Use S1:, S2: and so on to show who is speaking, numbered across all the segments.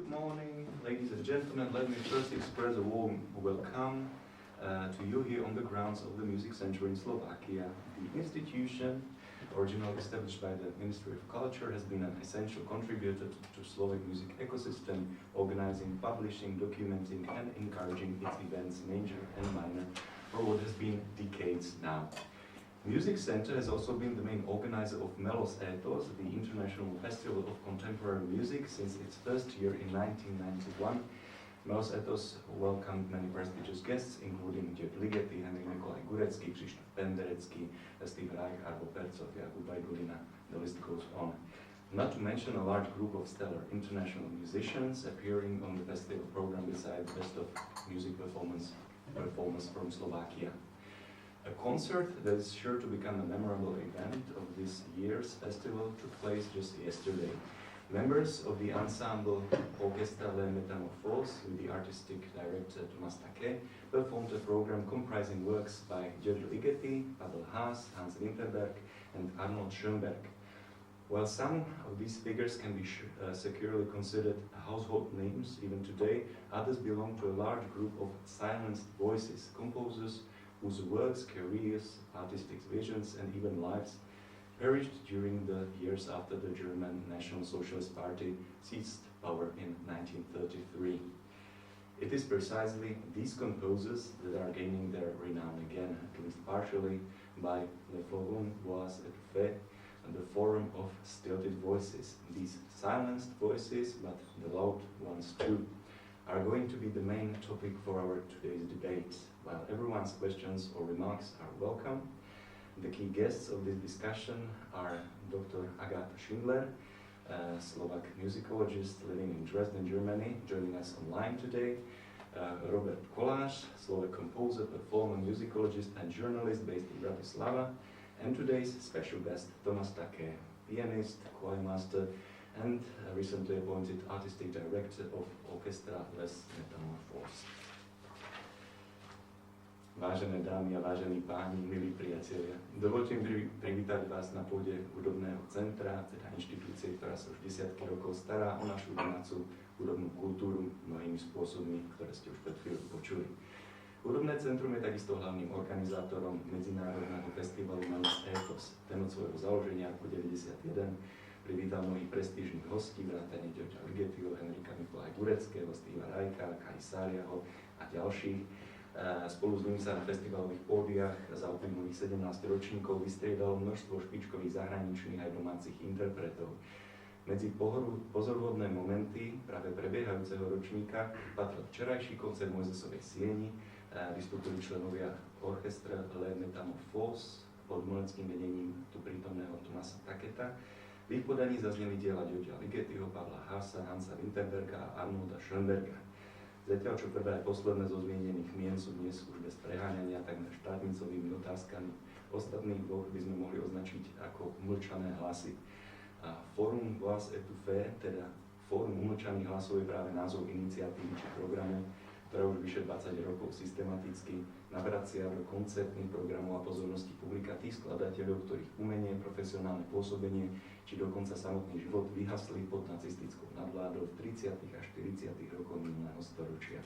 S1: Good morning, ladies and gentlemen. Let me first express a warm welcome to you here on the grounds of the Music Center in Slovakia. The institution, originally established by the Ministry of Culture, has been an essential contributor to Slovak music ecosystem, organizing, publishing, documenting and encouraging its events, major and minor, for what has been decades now. Music Center has also been the main organizer of Melos Ethos, the International Festival of Contemporary Music, since its first year in 1991. Melos Ethos welcomed many prestigious guests, including György Ligeti, Henrik Nikolaj Gurecký, Krzysztof Penderecki, Steve Reich, Arvo Percov, Jakub Bajdulina, the list goes on. Not to mention a large group of stellar international musicians appearing on the festival program besides Best of Music performance from Slovakia. A concert that is sure to become a memorable event of this year's festival took place just yesterday. Members of the ensemble Orchestra Les Métamorphoses, with the artistic director Tacquet, performed a program comprising works by György Ligeti, Pavel Haas, Hans Winterberg, and Arnold Schönberg. While some of these figures can be securely considered household names even today, others belong to a large group of silenced voices, composers whose works, careers, artistic visions, and even lives perished during the years after the German National Socialist Party seized power in 1933. It is precisely these composers that are gaining their renown again, at least partially, by the Forum Voix Etouffées and the Forum of Stilted Voices. These silenced voices, but the loud ones too, are going to be the main topic for our today's debate. While everyone's questions or remarks are welcome, the key guests of this discussion are Dr. Agatha Schindler, Slovak musicologist living in Dresden, Germany, joining us online today. Robert Kolář, Slovak composer, performer, musicologist and journalist based in Bratislava. And today's special guest, Tacquet, pianist, choir master, and recently appointed artistic director of Orchestra Les Métamorphoses. Vážené dámy a vážení páni, milí priatelia, dovolte mi privítať vás na pôde Hudobného centra, teda inštitúcie, ktorá sa už desiatky rokov stará o našu domácu hudobnú kultúru mnohými spôsobmi, ktoré ste už pred chvíľou počuli. Hudobné centrum je takisto hlavným organizátorom medzinárodného festivalu Melos Ethos. Ten od svojho založenia roku 1991 privítal mnohých prestížnych hostí, vrátane Györgya Ligetiho, Henrika Nikolaja Gureckého, Steva Reicha, Kajsáriaho a ďalších. Spolu s nimi sa na festivalových pódiach za uplynulých 17 ročníkov vystriedalo množstvo špičkových zahraničných aj domácich interpretov. Medzi pozoruhodné momenty práve prebiehajúceho ročníka patril včerajší koncert Mojzesovej sieni, vystúpili členovia Orchestra Les Métamorphoses pod umeleckým vedením tu prítomného Thomasa Tacqueta. V ich podaní zazneli diela Györgya Ligetiho, Pavla Haasa, Hansa Winterberga a Arnolda Schönberga. Zatiaľ, čo prvé aj posledné zo zmienených mien sú dnes už bez preháňania takmer štátnicovými otázkami, ostatných dvoch by sme mohli označiť ako umlčané hlasy. A Forum Voix Etouffées, teda Fórum umlčaných hlasov, je práve názov iniciatívy či programu, ktorá už vyše 20 rokov systematicky navracia do koncertných programov a pozornosti publika tých skladateľov, ktorých umenie, profesionálne pôsobenie či dokonca samotný život vyhasli pod nacistickou nadvládou v 30. a 40. rokoch minulého storočia.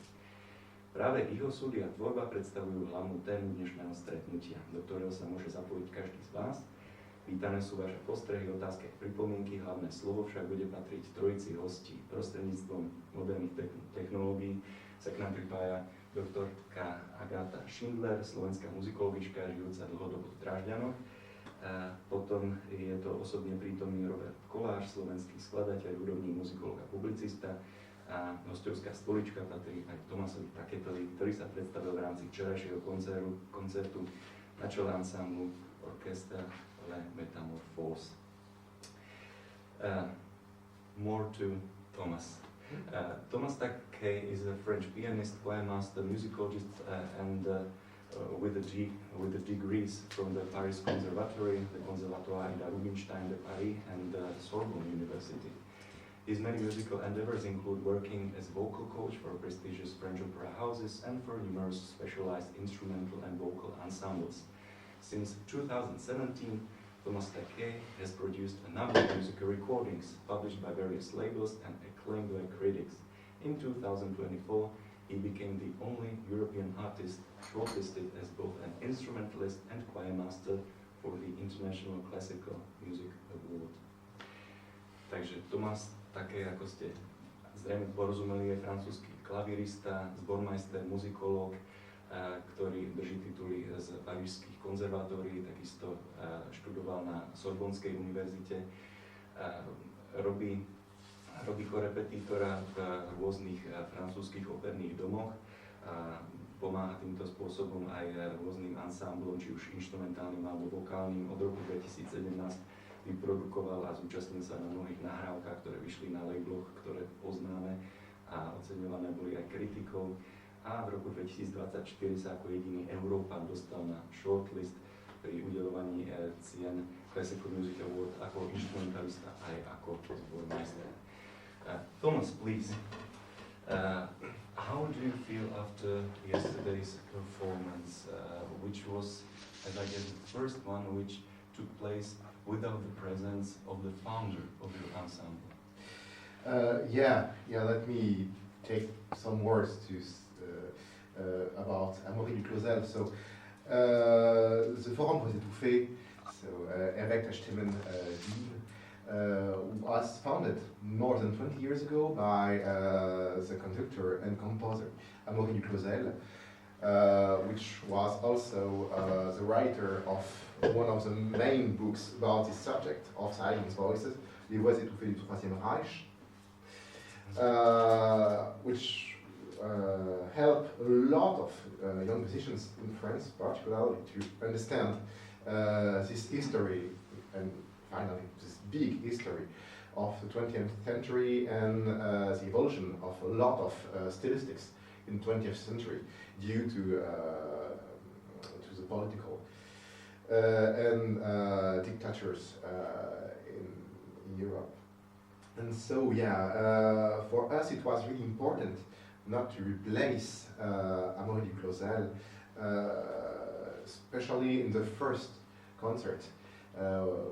S1: Práve ich osudy a tvorba predstavujú hlavnú tému dnešného stretnutia, do ktorého sa môže zapojiť každý z vás. Vítané sú vaše postrehy, otázky a pripomienky, hlavné slovo však bude patriť trojici hostí. Prostredníctvom moderných technológií sa k nám pripája doktorka Agatha Schindler, slovenská muzikologička, žijúca dlhodobo v Drážďanoch. Potom je to osobne prítomný Robert Kolář, slovenský skladateľ, hudobný muzikolog a publicista. A hostovská stolička patrí aj Thomasovi Tacquetovi, ktorý sa predstavil v rámci včerajšieho koncertu na čele ansamblu Orchestra Les Métamorphoses. More to Thomas. Thomas Tacquet is a French pianist, choir master, musicologist, and with the degrees from the Paris Conservatory, the Conservatoire de Rubinstein de Paris, and the Sorbonne University. His many musical endeavors include working as vocal coach for prestigious French opera houses and for numerous specialized instrumental and vocal ensembles. Since 2017, Thomas Tacquet has produced a number of musical recordings published by various labels and acclaimed by critics. In 2024, he became the only European artist shortlisted as both an instrumentalist and choir master for the International Classical Music Award. Takže Thomas Tacquet, ako ste zrejme porozumeli, je francúzsky klavirista, zbormajster, muzikológ, ktorý drží tituly z parížských konzervatórií, takisto študoval na Sorbonskej univerzite, robí korepetítora v rôznych francúzskych operných domoch a pomáha týmto spôsobom aj rôznym ansámblom, či už inštrumentálnym alebo vokálnym. Od roku 2017 vyprodukoval a zúčastnil sa na mnohých nahrávkach, ktoré vyšli na labeloch, ktoré poznáme a oceňované boli aj kritikou. A v roku 2024 sa ako jediný Európan dostal na shortlist pri udeľovaní cien Classical Music Award ako instrumentalista aj ako zbormajster. Thomas, please, how do you feel after yesterday's performance, which was, as I guess, the first one which took place without the presence of the founder of your ensemble?
S2: Let me take some words to about Amaury Duclosel. So, the Forum Voix Etouffées, so Agatha Schindler was founded more than 20 years ago by the conductor and composer Amaury Duclosel, which was also the writer of one of the main books about this subject of silent voices, Les Voix Etouffées du Troisième Reich, which help a lot of young musicians in France, particularly, to understand this history and finally this big history of the 20th century and the evolution of a lot of stylistics in the 20th century due to the political and dictatures in Europe. And so, for us it was really important not to replace Amaury Duclosel, especially in the first concert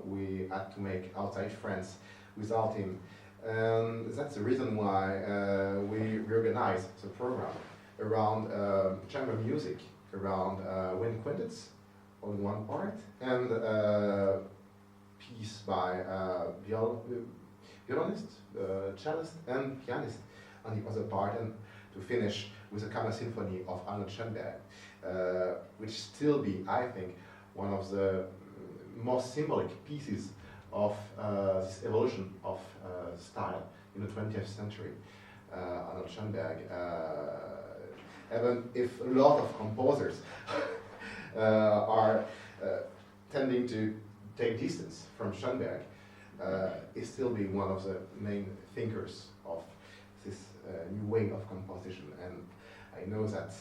S2: we had to make outside France without him. And that's the reason why we reorganized the program around chamber music, around wind quintets on one part, and piece by violonist, cellist, and pianist on the other part, and to finish with a Kammer Symphony of Arnold Schoenberg, which still be, I think, one of the most symbolic pieces of this evolution of style in the 20th century. Arnold Schoenberg, even if a lot of composers are tending to take distance from Schoenberg, is still be one of the main thinkers of this new way of composition. And I know that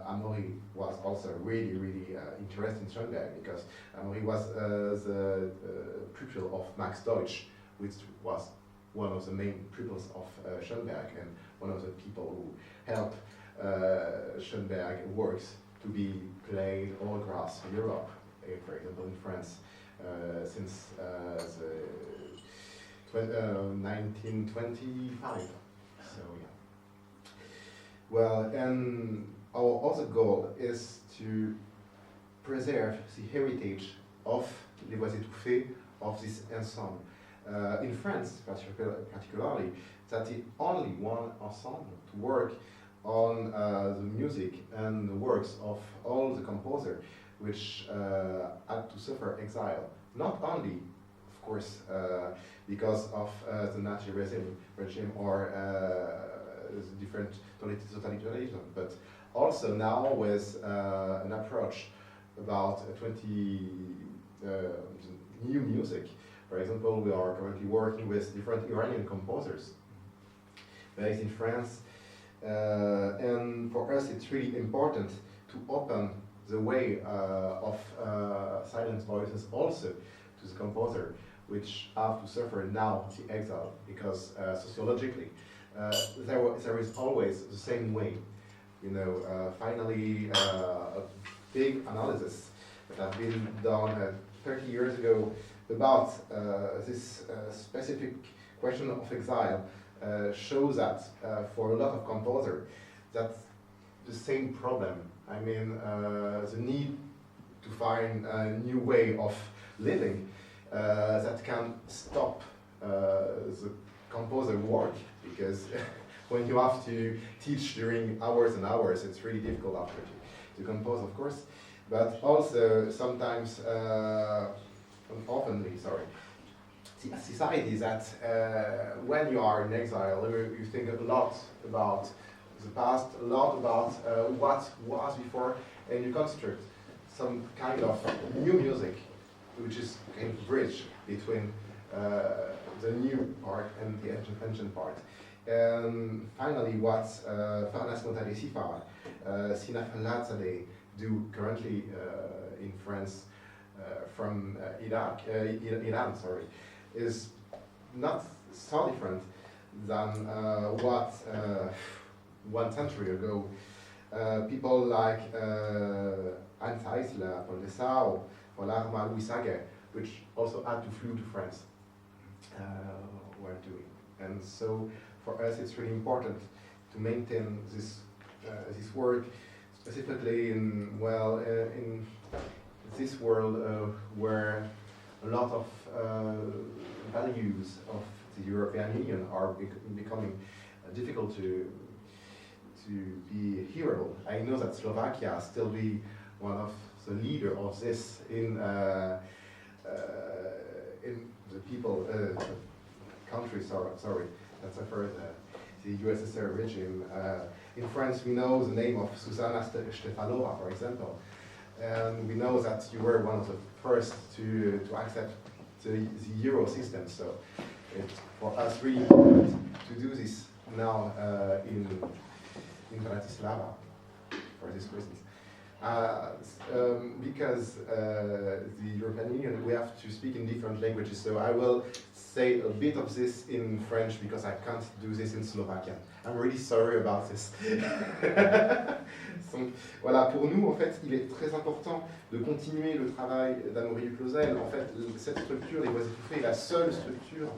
S2: Amaury was also really interested in Schoenberg, because Amaury was the pupil of Max Deutsch, which was one of the main pupils of Schoenberg and one of the people who helped Schoenberg works to be played all across Europe, for example in France, since the 1925. So well, and our other goal is to preserve the heritage of Les Voix Etouffées, of this ensemble. In France, particularly, that's the only one ensemble to work on the music and the works of all the composers which had to suffer exile. Not only, of course, because of the Nazi regime or the different totalitarianism, but also now with an approach about 20 new music. For example, we are currently working with different Iranian composers based in France, and for us it's really important to open the way of silent voices also to the composer, which have to suffer now the exile, because sociologically there is always the same way. You know, finally a big analysis that have been done 30 years ago about this specific question of exile shows that for a lot of composers, that's the same problem. I mean, the need to find a new way of living that can stop the composer work, because when you have to teach during hours and hours, it's really difficult after to compose, of course. But also sometimes, oftenly, sorry, society is that when you are in exile, you think a lot about the past, a lot about what was before, and you construct some kind of new music, which is a kind of bridge between the new part and the ancient part. And finally, what Farnas Montalesifar, Sina Falazadeh do currently in France from Iran, sorry, is not so different than what 1 century ago people like Hans Eisler, Paul Dessau, or Larma Louis Saget, which also had to flew to France, were doing. And so for us it's really important to maintain this this work, specifically in in this world where a lot of values of the European Union are becoming difficult to be hearable. I know that Slovakia still be one of the leader of this in the people country. Sorry, that's after the USSR regime. In France, we know the name of Zuzana Stefanova, for example, and we know that you were one of the first to accept the Euro system. So it's for us really important to do this now in Bratislava for this reasons. Because the European Union, we have to speak in different languages. So I will say a bit of this in French because I can't do this in Slovakian. I'm really sorry about this. Donc, voilà, pour nous, en fait, il est très important de continuer le travail d'Amaury Clausel. En fait, cette structure, les Voix Etouffées, est la seule structure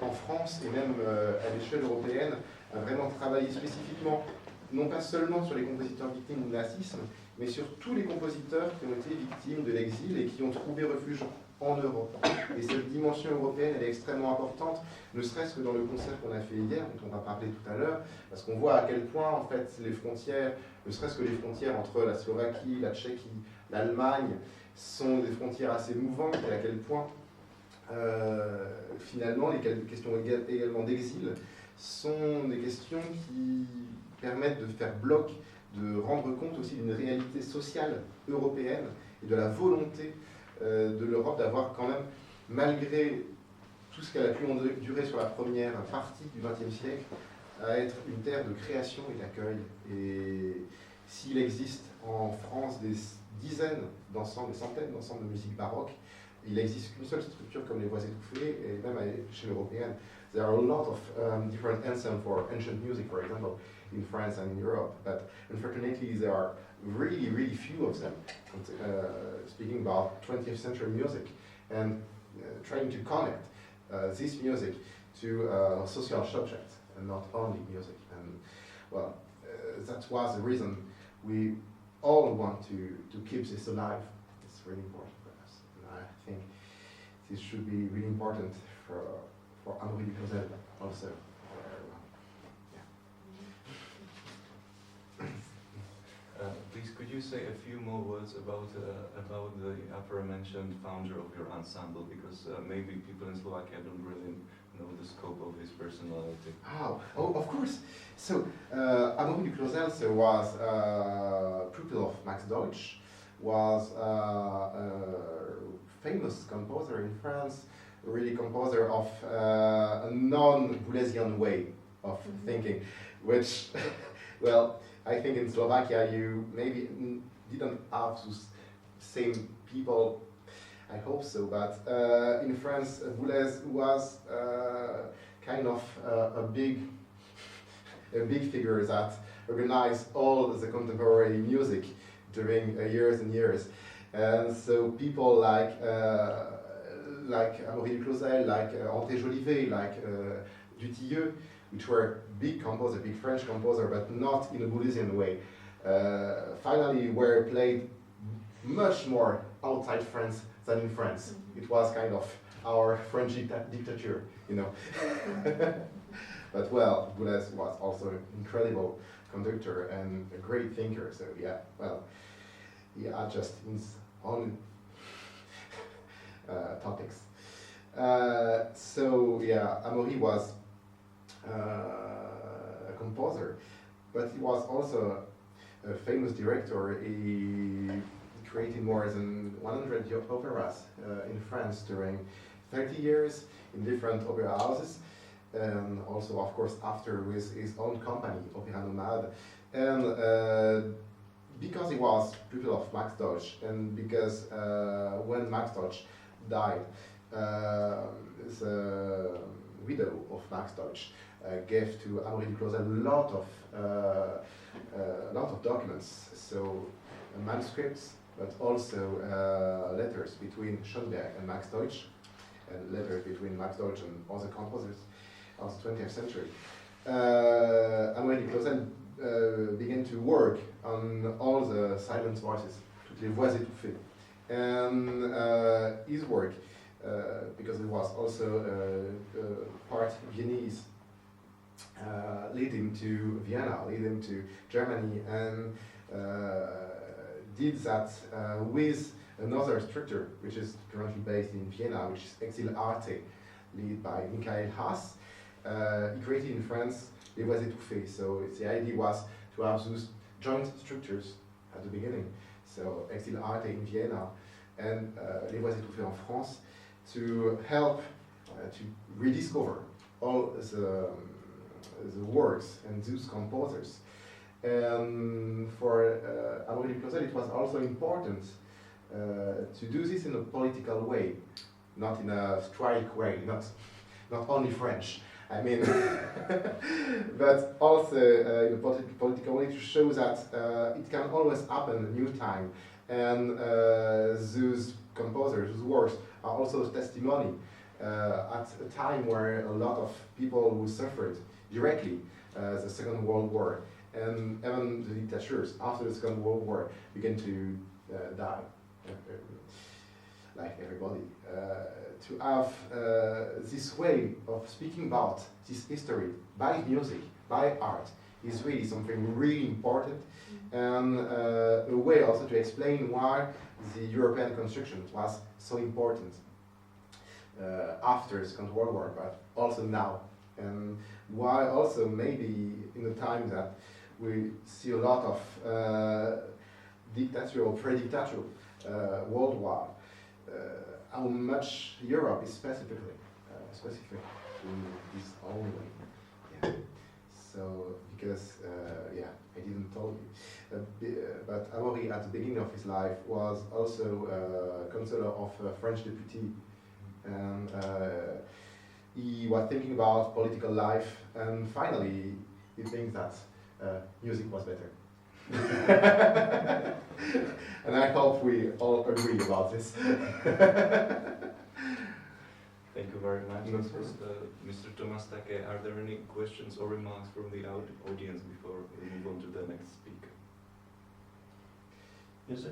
S2: en France et même à l'échelle européenne à vraiment travailler spécifiquement, non pas seulement sur les compositeurs victimes du nazisme, mais sur tous les compositeurs qui ont été victimes de l'exil et qui ont trouvé refuge en Europe. Et cette dimension européenne, elle est extrêmement importante, ne serait-ce que dans le concert qu'on a fait hier, dont on va parler tout à l'heure, parce qu'on voit à quel point, en fait, les frontières, ne serait-ce que les frontières entre la Slovaquie, la Tchéquie, l'Allemagne, sont des frontières assez mouvantes, et à quel point, finalement, les questions également d'exil sont des questions qui permettent de faire bloc, de rendre compte aussi d'une réalité sociale européenne et de la volonté de l'Europe d'avoir quand même, malgré tout ce qu'elle a pu endurer sur la première partie du XXe siècle, à être une terre de création et d'accueil. Et s'il existe en France des dizaines d'ensembles, des centaines d'ensembles de musique baroque, il n'existe qu'une seule structure comme les Voix Etouffées, et même à l'échelle européenne. There are a lot of different ensembles for ancient music, for example, in France and in Europe, but unfortunately there are really, really few of them, speaking about 20th century music and trying to connect this music to social subjects and not only music. And well, that was the reason we all want to keep this alive. It's really important for us. And I think this should be really important for Amaury Clausel also.
S1: Please, could you say a few more words about the aforementioned founder of your ensemble? Because maybe people in Slovakia don't really know the scope of his personality.
S2: Oh, of course. So, Amaury Clausel was a pupil of Max Deutsch, was a famous composer in France, really composer of a non-Boulesian way of thinking, which, well, I think in Slovakia you maybe didn't have those same people, I hope so, but in France Boulez was kind of a big figure that organized all the contemporary music during years and years. And so people like Amaury Clausel, like André Jolivet, like Dutilleux, which were big composer, big French composer, but not in a Boulousian way, finally were played much more outside France than in France. It was kind of our French dictature, you know. But well, Boulez was also an incredible conductor and a great thinker, so yeah, well, he had just his own topics. So yeah, Amaury was a composer, but he was also a famous director. He created more than 100 operas in France during 30 years in different opera houses, and also, of course, after with his own company, Opéra Nomade. And because he was pupil of Max Deutsch, and because when Max Deutsch died, the widow of Max Deutsch gave to Amaury Duclos a lot of documents, so manuscripts, but also letters between Schoenberg and Max Deutsch, and letters between Max Deutsch and other composers of the 20th century. Amaury Duclos began to work on all the silent voices, toutes les voix étouffées, and his work, because he was also part Viennese, led him to Vienna, led him to Germany, and did that with another structure which is currently based in Vienna, which is Exil Arte, led by Michael Haas. He created in France Les Voix Etouffées, so the idea was to have those joint structures at the beginning. So Exil Arte in Vienna and Les Voix Etouffées en France, to help to rediscover all the works and those composers. And for Amaury Duclos, it was also important to do this in a political way, not in a strike way, not only French. I mean, but also in a political way to show that it can always happen a new time, and those composers, those works, are also testimony at a time where a lot of people who suffered directly the Second World War, and even the dictatures after the Second World War began to die, like everybody. To have this way of speaking about this history by music, by art, is really something really important, and a way also to explain why the European construction was so important after the Second World War, but also now, and why also maybe in the time that we see a lot of dictatorial, pre-dictatorial worldwide, how much Europe is specific to this own way. Yeah. So because yeah, I didn't tell you, but Amaury at the beginning of his life was also counselor of a French deputy, and he was thinking about political life, and finally he thinks that music was better. And I hope we all agree about this.
S1: Thank you very much. Mr. Thomas Tacquet, are there any questions or remarks from the audience before we move on to the next speaker?
S3: Is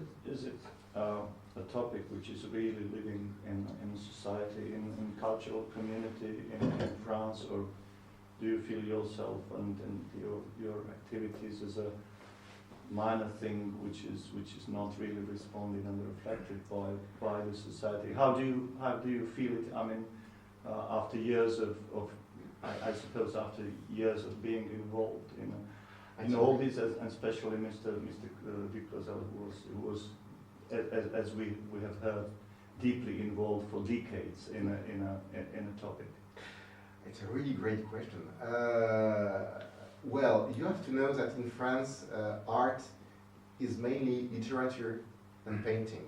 S3: it a topic which is really living in society, in cultural community in France, or do you feel yourself and your activities as a minor thing which is not really responded and reflected by the society? How do you feel it? I mean, after years of I suppose after years of being involved in all this, and especially Mr. Duclos, who was as we have heard, deeply involved for decades in a topic.
S2: It's a really great question. Well, you have to know that in France, art is mainly literature and painting.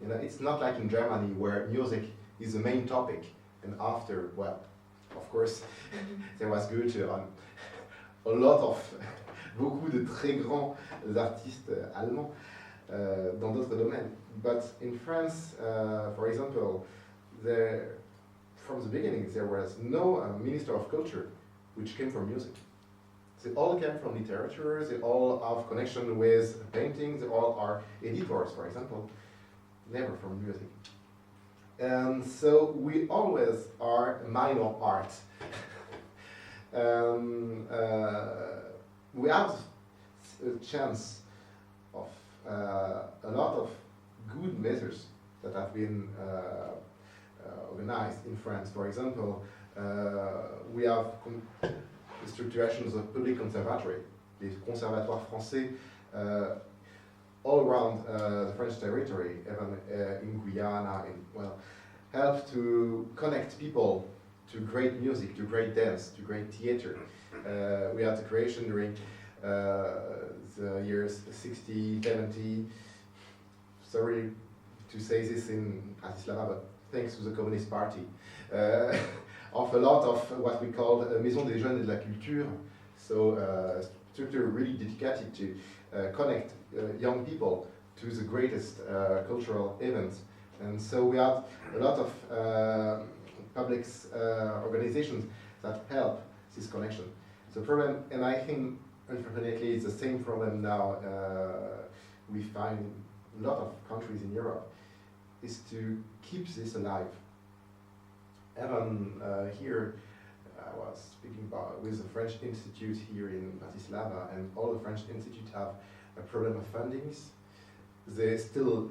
S2: You know, it's not like in Germany where music is the main topic, and after, well, of course, there was Goethe on a lot of beaucoup de très grands artistes allemands dans d'autres domaines. But in France, for example, from the beginning, there was no Minister of Culture which came from music. They all came from literature, they all have connection with painting, they all are editors, for example, never from music. And so we always are a minor art. We have a chance of a lot of good measures that have been organized in France. For example, we have the structurations of public conservatory, the conservatoires français, all around the French territory, even in Guyana, help to connect people to great music, to great dance, to great theater. We had the creation during the years 60, 70, sorry to say this in Bratislava, but thanks to the Communist Party, of a lot of what we call Maison des Jeunes et de la Culture, so structure really dedicated to connect young people to the greatest cultural events. And so we had a lot of public organizations that help this connection. The problem, and I think unfortunately it's the same problem now we find in a lot of countries in Europe, is to keep this alive. Even here, I was speaking with the French Institute here in Bratislava, and all the French institutes have a problem of fundings. They still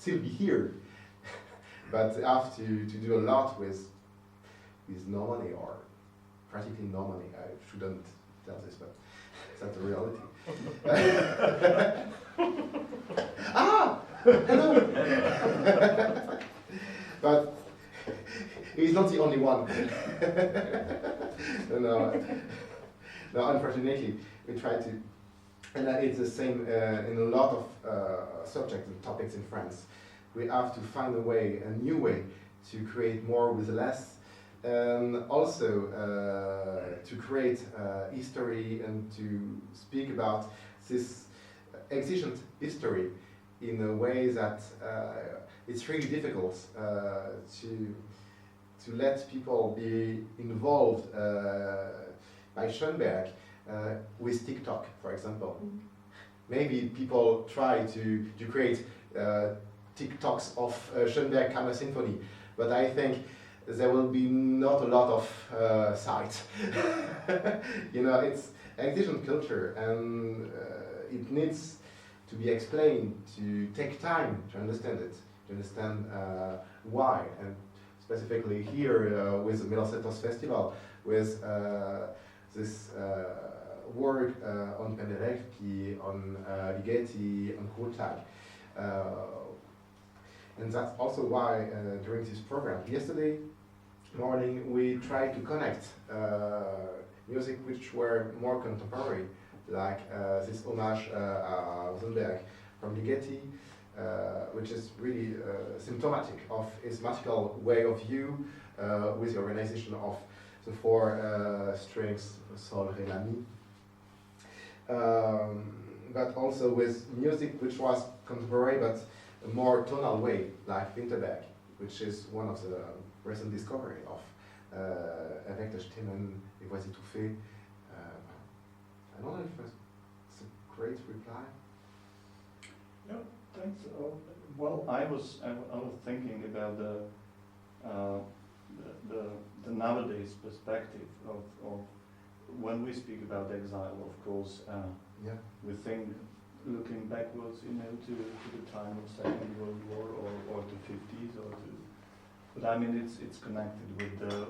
S2: be here, but they have to do a lot with no money, or practically no money. I shouldn't tell this, but that's the reality. Hello! But he's not the only one. No, unfortunately, we try to, and it's the same in a lot of subjects and topics in France. We have to find a new way to create more with less, and also to create history and to speak about this exigent history in a way that it's really difficult to let people be involved by Schoenberg with TikTok, for example. Mm-hmm. Maybe people try to create TikToks of Schoenberg Kammer Symphony, but I think there will be not a lot of sight. It's exigent culture, and it needs to be explained, to take time to understand it, to understand why. And specifically here with the Milosetos Festival, with this work on Penderecki, on Ligeti, on Kurtag. And that's also why during this program, yesterday morning, we tried to connect music which were more contemporary, like this homage à Rosenberg from Ligeti, which is really symptomatic of his magical way of view with the organization of the four strings, sol, re, la, mi. But also with music which was contemporary but a more tonal way, like Winterberg, which is one of the recent discovery of avec Stimmen, Les Voix Etouffées. I don't know if it's a great reply.
S3: Yeah, thanks. Well, I was thinking about the nowadays perspective of when we speak about exile. Of course, we think looking backwards, to the time of Second World War or the 50s but I mean it's connected with the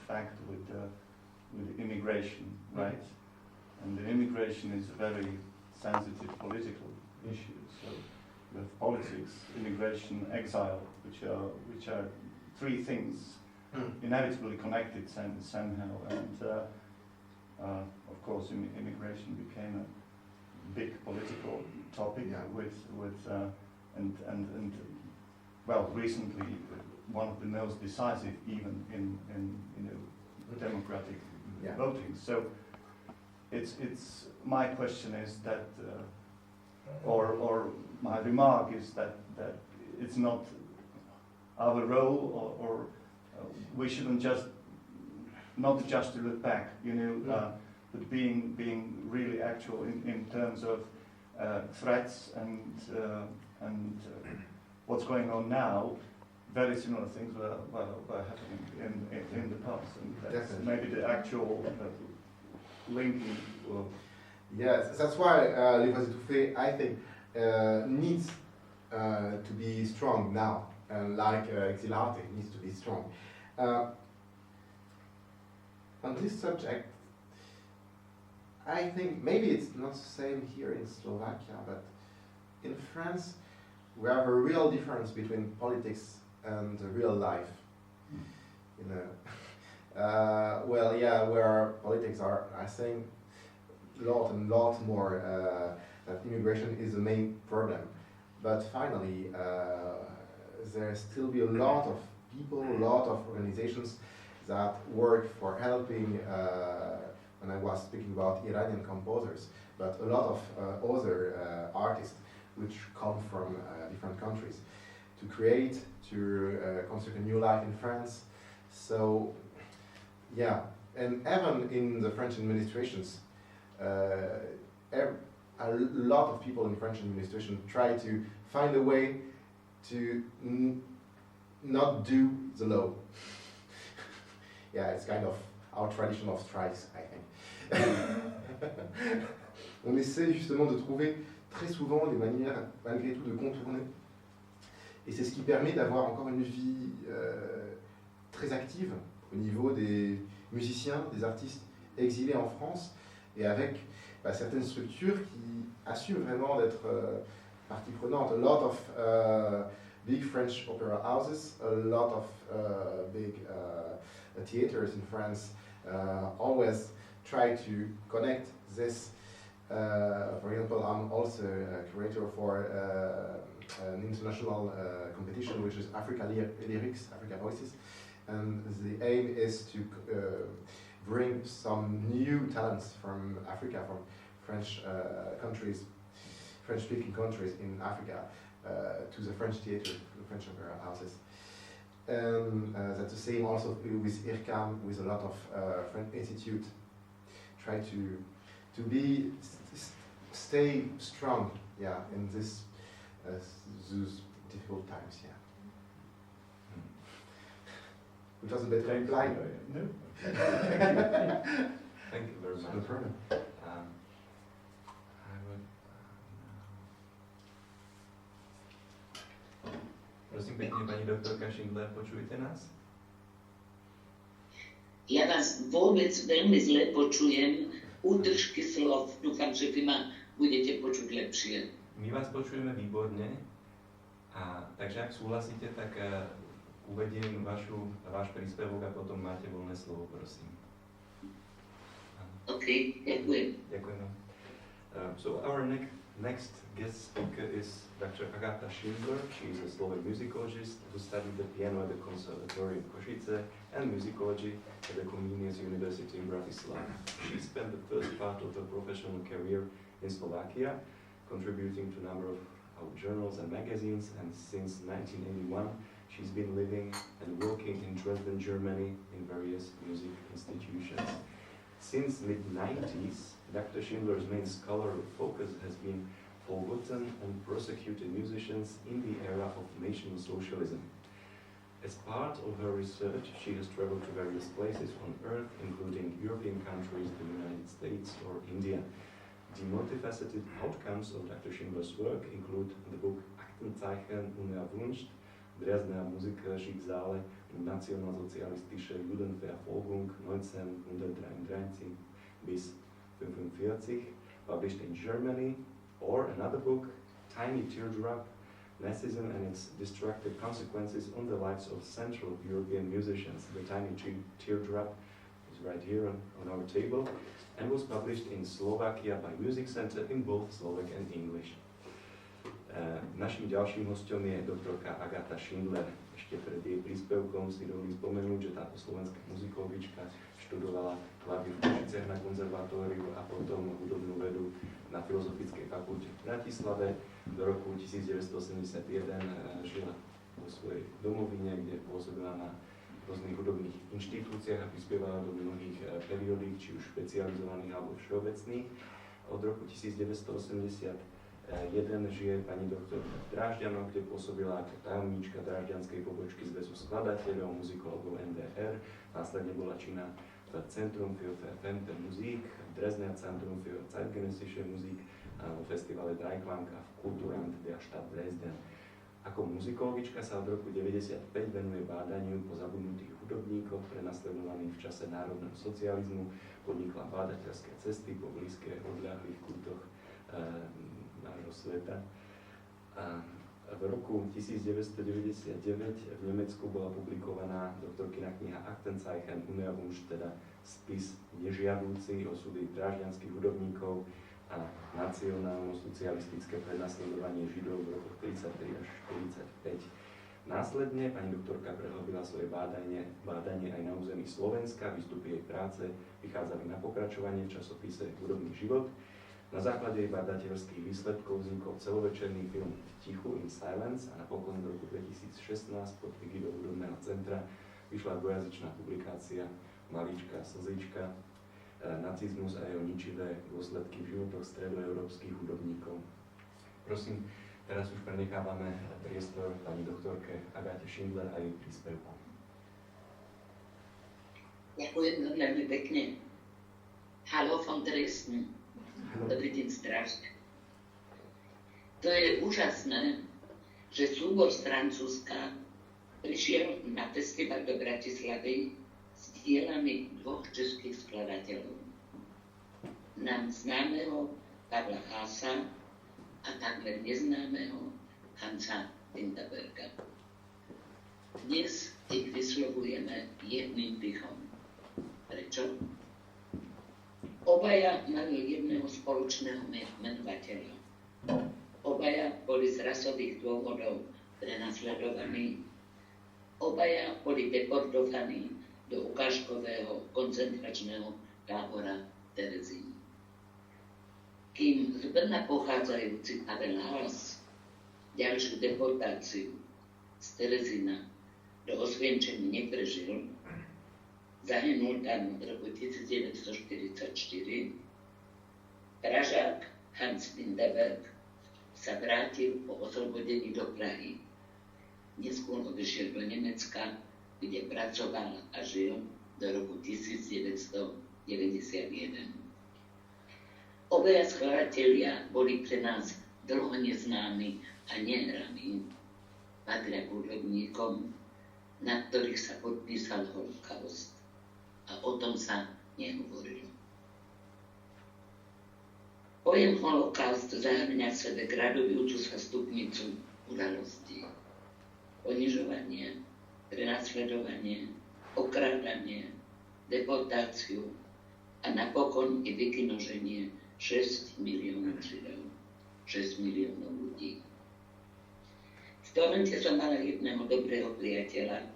S3: fact with the immigration, right? And the immigration is a very sensitive political issue. So we have politics, immigration, exile, which are three things inevitably connected somehow. And of course, immigration became a big political topic and recently one of the most decisive even in democratic voting. So it's my question is that or my remark is that it's not our role or we shouldn't just not just to look back, you know, but being really actual in terms of threats and what's going on now. Very similar things were happening in the past, and that's maybe the actual linking.
S2: Yes, that's why Les Voix Etouffées, I think, needs to be strong now, like Exilarte needs to be strong. On this subject, I think maybe it's not the same here in Slovakia, but in France, we have a real difference between politics and real life. You know, well, yeah, where politics are, I think, lot more that immigration is the main problem. But finally, there still be a lot of people, a lot of organizations that work for helping. When I was speaking about Iranian composers, but a lot of other artists which come from different countries to create, to construct a new life in France. So, yeah, and even in the French administrations, a lot of people in French administration try to find a way to not do the law. Yeah, it's kind of our tradition of strikes, I think. On essaie justement de trouver très souvent des manières, malgré tout, de contourner. Et c'est ce qui permet d'avoir encore une vie très active au niveau des musiciens, des artistes exilés en France, et avec certaines structures qui assument vraiment d'être partie prenante. A lot of big French opera houses, a lot of big theaters in France always try to connect this. For example, I'm also a curator for an international competition, which is Africa Lyrics, Africa Voices, and the aim is to bring some new talents from Africa, from French countries, French-speaking countries in Africa, to the French theater, the French opera houses. That's the same also with IRCAM, with a lot of French institute. Try to be stay strong, yeah, in this those difficult times, yeah. Which was a bit blind.
S3: No.
S1: Thank you very much.
S2: No problem.
S1: Prosím pěkně, paní doktorka Schindler, počujete nás?
S4: Ja vás vôbec veľmi zle počujem. Útržky slov, dúfam, že vy ma budete počuť lepšie.
S1: My vás počujeme výborne, takže ak súhlasíte, tak uvediem váš príspevok a potom máte voľné slovo, prosím.
S4: OK, ďakujem.
S1: Ďakujeme. So our next guest speaker is Dr. Agatha Schindler. She is a Slovak musicologist who studied the piano at the Conservatory in Košice and musicology at the Comenius University in Bratislava. She spent the first part of her professional career in Slovakia, contributing to a number of our journals and magazines, and since 1981 she's been living and working in Dresden, Germany in various music institutions. Since mid-90s, Dr. Schindler's main scholarly focus has been forgotten and persecuted musicians in the era of National Socialism. As part of her research, she has traveled to various places on Earth, including European countries, the United States, or India. The multifaceted outcomes of Dr. Schindler's work include the book Aktenzeichen unerwünscht, Dresdner Musikschicksale und nationalsozialistische Judenverfolgung 1933 bis 1945, published in Germany, or another book, Tiny Teardrop, Nazism and its destructive consequences on the lives of Central European musicians. The Tiny Teardrop is right here on our table, and was published in Slovakia by Music Center in both Slovak and English. Naším ďalším hosťom je doktorka Agatha Schindler. Ešte pred jej príspevkom si dovolím spomenúť, že táto slovenská muzikologička študovala klavír v Košiciach na konzervatóriu a potom hudobnú vedu na Filozofickej fakulte v Bratislave. Do roku 1981 žila vo svojej domovine, kde pôsobila na rôznych hudobných inštitúciách a prispievala do mnohých periódik, či už špecializovaných alebo všeobecných. Od roku 1981 žije pani doktor v Drážďanoch, kde pôsobila ako tajomníčka drážďanskej pobočky Zväzu skladateľov, muzikologov NDR. Následne bola činná v Centrum für Verfemte Musik, v Dresdner Centrum für zeitgenössische Musik, vo festivale Dreiklang a v Kulturamt der Stadt Dresden. Ako muzikologička sa od roku 1995 venuje bádaniu po zabudnutých hudobníkoch, prenasledovaných v čase národného socializmu, podnikla bádateľské cesty po blízke odľahlých kútoch nášho sveta. A v roku 1999 v Nemecku bola publikovaná doktorkina kniha Aktenzeichen Unerwunsch, teda spis nežiadúci osudy drážďanských hudobníkov a nacionálno-socialistické prenasledovanie Židov v rokoch 33 až 45. Následne pani doktorka prehlbila svoje bádanie aj na území Slovenska, výstupy jej práce vychádzali na pokračovanie v časopise Hudobný život. Na základe jej badateľských výsledkov vznikol celovečerný film V tichu, in silence, a napokon v roku 2016 pod egidou Hudobného centra vyšla dvojazyčná publikácia Malička slzička, nacizmus a jeho ničivé dôsledky v životoch stredoeurópskych hudobníkov. Prosím, teraz už prenechávame priestor pani doktorke Agathe Schindler a jej príspevku.
S4: Ďakujem veľmi pekne. Hallo von Dresden. Dobrý deň, strašne. To je úžasné, že súbor z Francúzska prišiel na festival do Bratislavy s dielami dvoch českých skladateľov. Nám známeho Pavla Hása a takmer neznámeho Hansa Lindeberga. Dnes ich vyslovujeme jedným dychom. Prečo? Obaja mali jedného spoločného menovateľa. Obaja boli z rasových dôvodov prenasledovaní. Obaja boli deportovaní do ukážkového koncentračného tábora Terezín. Kým z Brna pochádzajúci Pavel Hás ďalšiu deportáciu z Terezína do Osvienčenia neprežil, zahynul tam v roku 1944, Pražák Hans Lindeberg sa vrátil po oslobodení do Prahy. Neskôr odišiel do Nemecka, kde pracoval a žil do roku 1991. Obaja skladatelia boli pre nás dlho neznámi a nehraní. Patria hudobníkom, na ktorých sa podpísal holokaust. A o tom sa nehovorilo. Pojem holokaust zahŕňa v sebe gradujúcu sa stupnicu udalostí. Ponižovanie, prenasledovanie, okrádanie, deportáciu a napokon i vykinoženie 6 miliónov Židov, 6 miliónov ľudí. V Torrente som mala jedného dobrého priateľa,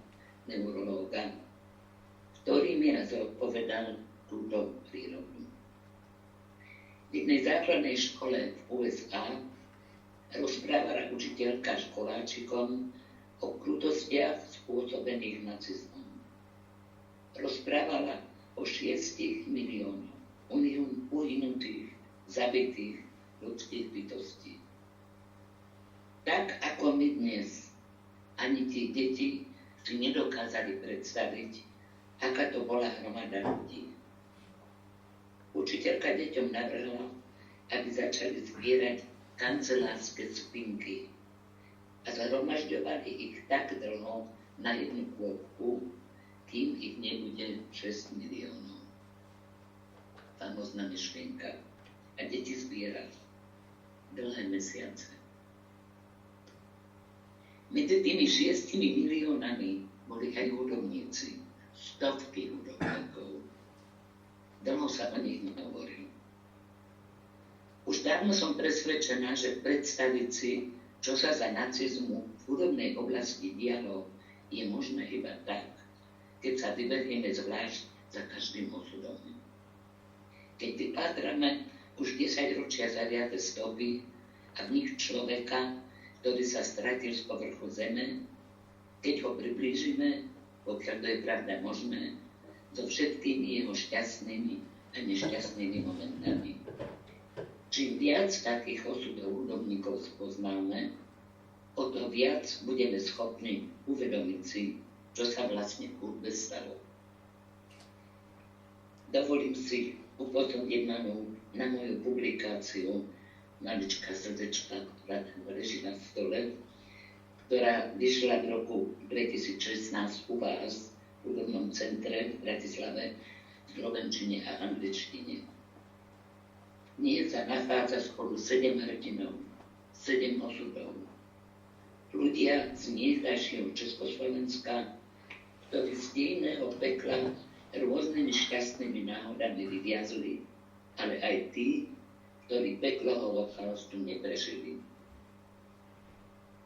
S4: neurológa, ktorý mi raz odpovedal túto prírodu. V jednej základnej škole v USA rozprávala učiteľka školáčikom o krutostiach spôsobených nacizmom. Rozprávala o 6 miliónoch uhynutých, zabitých ľudských bytostí. Tak ako my dnes, ani tie deti si nedokázali predstaviť, aká to bola hromada ľudí. Učiteľka deťom navrhla, aby začali zbierať kancelárske spinky a zhromažďovali ich tak dlho na jednu kôpku, kým ich nebude 6 miliónov. Famózna myšlienka. A deti zbierali dlhé mesiace. Medzi tými 6 miliónami boli aj hudobníci, stovky hudobníkov. Dlho sa o nich nehovorilo. Už dávno som presvedčená, že predstaviť si, čo sa za nacizmu v hudobnej oblasti dialo, je možné iba tak, keď sa vyberieme zvlášť za každým osudom. Keď vypátrame už 10 ročia zariate stopy a v nich človeka, ktorý sa stratil z povrchu zeme, keď ho priblížime, pokiaľ to je pravda možné, so všetkými jeho šťastnými a nešťastnými momentami. Čím viac takých osudov hudobníkov spoznáme, o to viac budeme schopní uvedomiť si, čo sa vlastne v hudbe stalo. Dovolím si upozorniť na moju publikáciu Maličká srdečka, ktorá tam leží na stole, ktorá vyšla v roku 2016 u vás v Hudobnom centre v Bratislave v slovenčine a angličtine. V nej sa nachádza spolu 7 hrdinov, 7 osudov. Ľudia z niekdajšieho Československa, ktorí z dejného pekla rôznymi šťastnými náhodami vyviazli, ale aj tí, ktorí peklo holokaustu neprežili.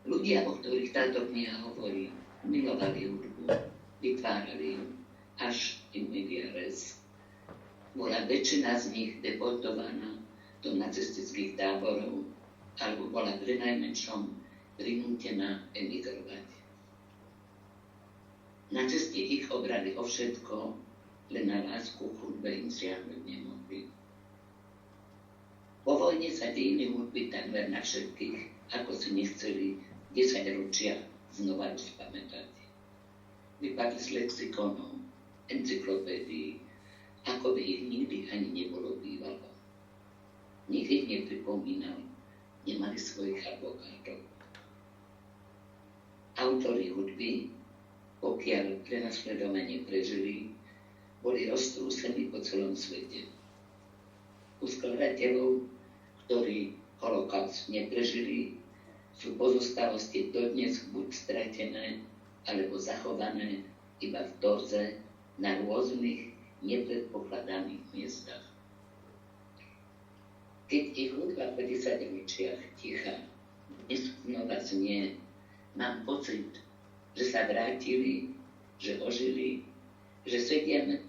S4: Ľudia, o ktorých táto kniha hovorí, milovali hudbu, vytvárali ju až in media res. Bola väčšina z nich deportovaná do nacistických táborov alebo bola prinajmenšom prinútená emigrovať. Nacisti ich obrali o všetko, len na lásku k hudbe im siahnuť nemohli. Po vojne sa dejiny hudby takmer na všetkých, ako si nechceli 10 ročia znova rozpamätať. Vypadli z lexikónov, encyklopédií, ako by ich nikdy ani nebolo bývalo. Nik ich nepripomínal, nemali svojich advokátov. Autori hudby, pokiaľ prenasledovanie prežili, boli roztrúsení po celom svete. U skladateľov, ktorí holokaust neprežili, sú pozostalosti dodnes buď stratené, alebo zachované iba v torze na rôznych nepredpokladaných miestach. Keď ich hudba po 10 ročiach ticha dnes znova znie, mám pocit, že sa vrátili, že ožili, že sedieme,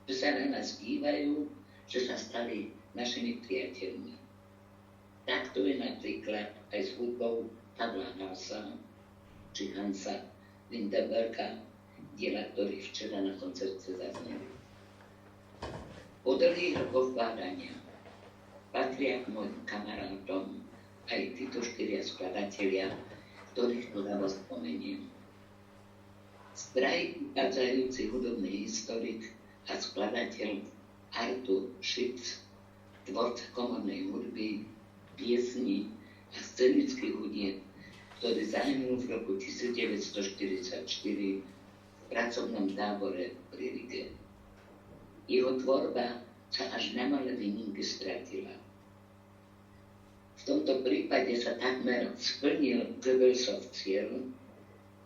S4: že sa na nás dívajú, že sa stali našimi priateľmi. Takto je napríklad aj s hudbou Pavla Halsa či Hansa Lindeberga, diela, ktorých včera na koncerte zazneli. Po dlhých rokoch bádania patria k mojim kamarátom aj títo 4 skladatelia, ktorých tu dáva spomeniem. Z Prahy vychádzajúci hudobný historik a skladateľ Artur Schitz, tvorca komornej hudby, piesní a scenických hudieb, ktorý zahynul v roku 1944 v pracovnom tábore pri Rige. Jeho tvorba sa až na malé výnimky stratila. V tomto prípade sa takmer splnil Goebbelsov cieľ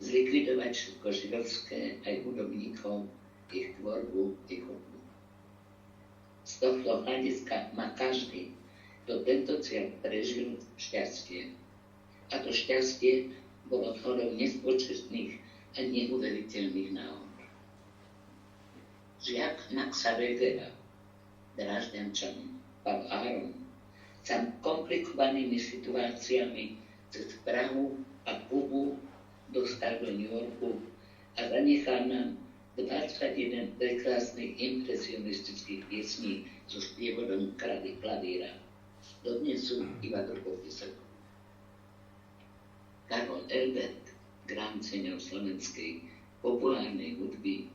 S4: zlikvidovať všetko židovské aj hudobníkov, ich tvorbu, ich hudbu. Z tohto hľadiska má každý, kto tento cieľ prežil, šťastie. A to šťastie bolo zhodou nespočetných a neuveriteľných náhod. Žiak Maxa Wegera, Drážďančan, Pavel Aron, sa komplikovanými situáciami cez Prahu a Kubu dostal do New Yorku a zanechal nám 21 prekrásnych impresionistických piesní so sprievodom klavíra. Dodnes sú iba v rukopisoch. Karol Elbert, Grand senior slovenskej populárnej hudby,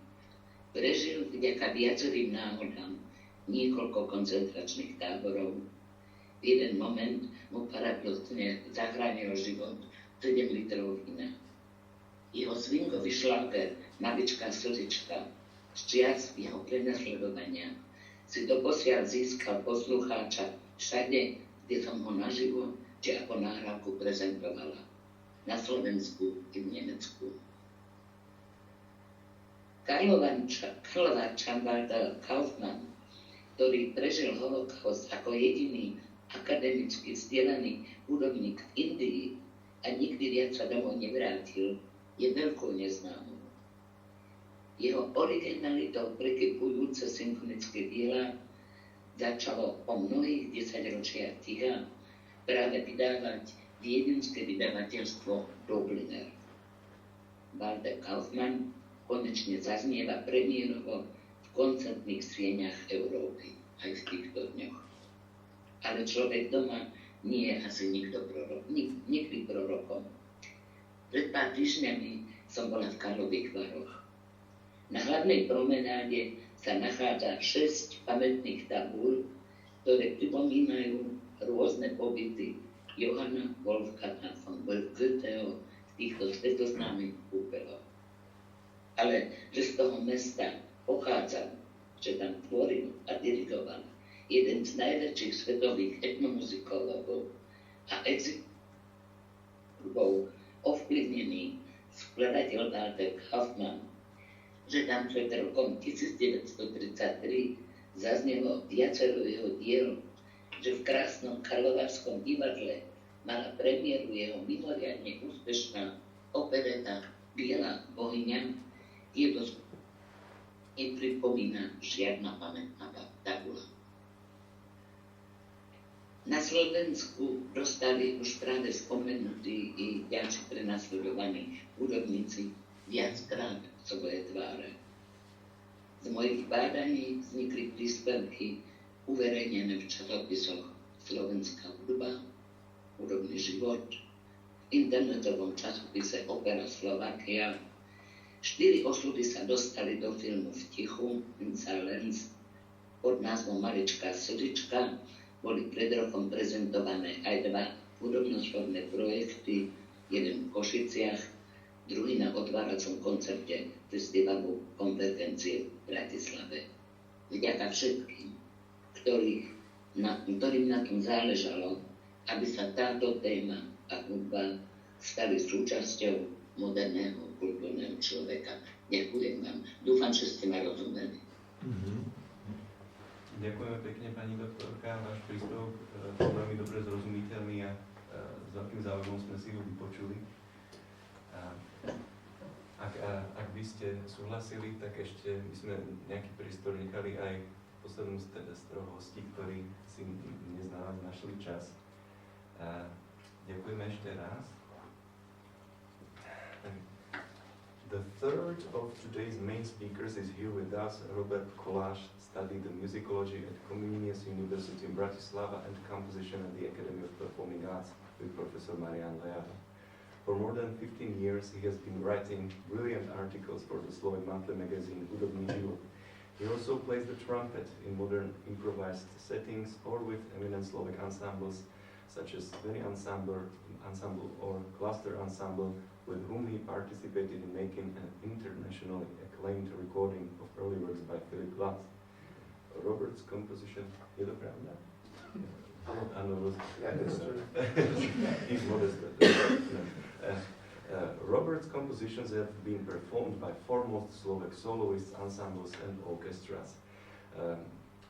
S4: prežil vďaka viacerým náhodám niekoľko koncentračných táborov. V jeden moment mu paradoxne zachránil život 7 litrov vína. Jeho swingový šláger Maličká srdečka z čias jeho prenasledovania si doposiaľ získal poslucháča všade, kde som ho naživo či ako nahrávku prezentovala. Na Slovensku i v Nemecku. Karlová Čambalda Kaufmann, ktorý prežil holokaust ako jediný akademicky vzdelaný hudobník v Indii a nikdy viac sa domov nevrátil, je veľkou neznámou. Jeho originalitou prekypujúce symfonické diela začalo po mnohých 10 ročiach ticha práve vydávať viedenské vydavateľstvo Dubliner. Walter Kaufmann konečne zaznieva premiérovo v koncertných sieňach Európy aj v týchto dňoch. Ale človek doma nie je asi nikdy prorokom. Pred pár týždňami som bola v Karlových Varoch. Na hlavnej promenáde sa nachádza 6 pamätných tabúľ, ktoré pripomínajú rôzne pobyty Johanna Wolfganga von Goetheho v týchto svetoznámych kúpeloch. Ale že z toho mesta pochádzal, že tam tvoril a dirigoval jeden z najväčších svetových etnomuzikologov a exekutorov ovplyvnený skladateľ Walter Kaufmann, že tam pred rokom 1933 zaznelo viacero jeho diel, že v krásnom Karlovarskom divadle mala premiéru jeho mimoriadne úspešná opereta Biela bohyňa, je to nepripomína žiadna pamätná tabula. Na Slovensku dostali už práve spomenutí i ďalší prenasledovaní hudobníci viackrát svoje tváre. Z mojich bádaní vznikli príspevky uverejnené v časopisoch Slovenská hudba, Hudobný život, v internetovom časopise Opera Slovakia. 4 osudy sa dostali do filmu V tichu, In Silence, pod názvom Maličká srdička. Boli pred rokom prezentované aj 2 hudobnoslovné projekty, jeden v Košiciach, druhý na otváracom koncerte festivalu Konvergencie v Bratislave. Vďaka všetkým, ktorým na tom záležalo, aby sa táto téma a hudba stali súčasťou moderného kultúrneho človeka. Ďakujem vám. Dúfam, že ste ma rozumeli.
S1: Ďakujeme pekne, pani doktorka. Váš príspevok bol veľmi dobre zrozumiteľný a s veľkým záujmom sme si ho vypočuli. Ak by ste súhlasili, tak ešte by sme nejaký prístor nechali aj poslednú z 3 hostí, ktorí si dnes na nás našli čas. Ďakujeme ešte raz. The third of today's main speakers is here with us. Robert Kolář studied the musicology at Comenius University in Bratislava and composition at the Academy of Performing Arts with Professor Marian Leava. For more than 15 years, he has been writing brilliant articles for the Slovak monthly magazine Hudobný život. He also plays the trumpet in modern improvised settings or with eminent Slovak ensembles such as Veni Ensemble or Cluster Ensemble, with whom he participated in making an internationally acclaimed recording of early works by Philip Glass. Robert's composition, je to pravda? Áno, he's modest. Robert's compositions have been performed by foremost Slovak soloists, ensembles and orchestras.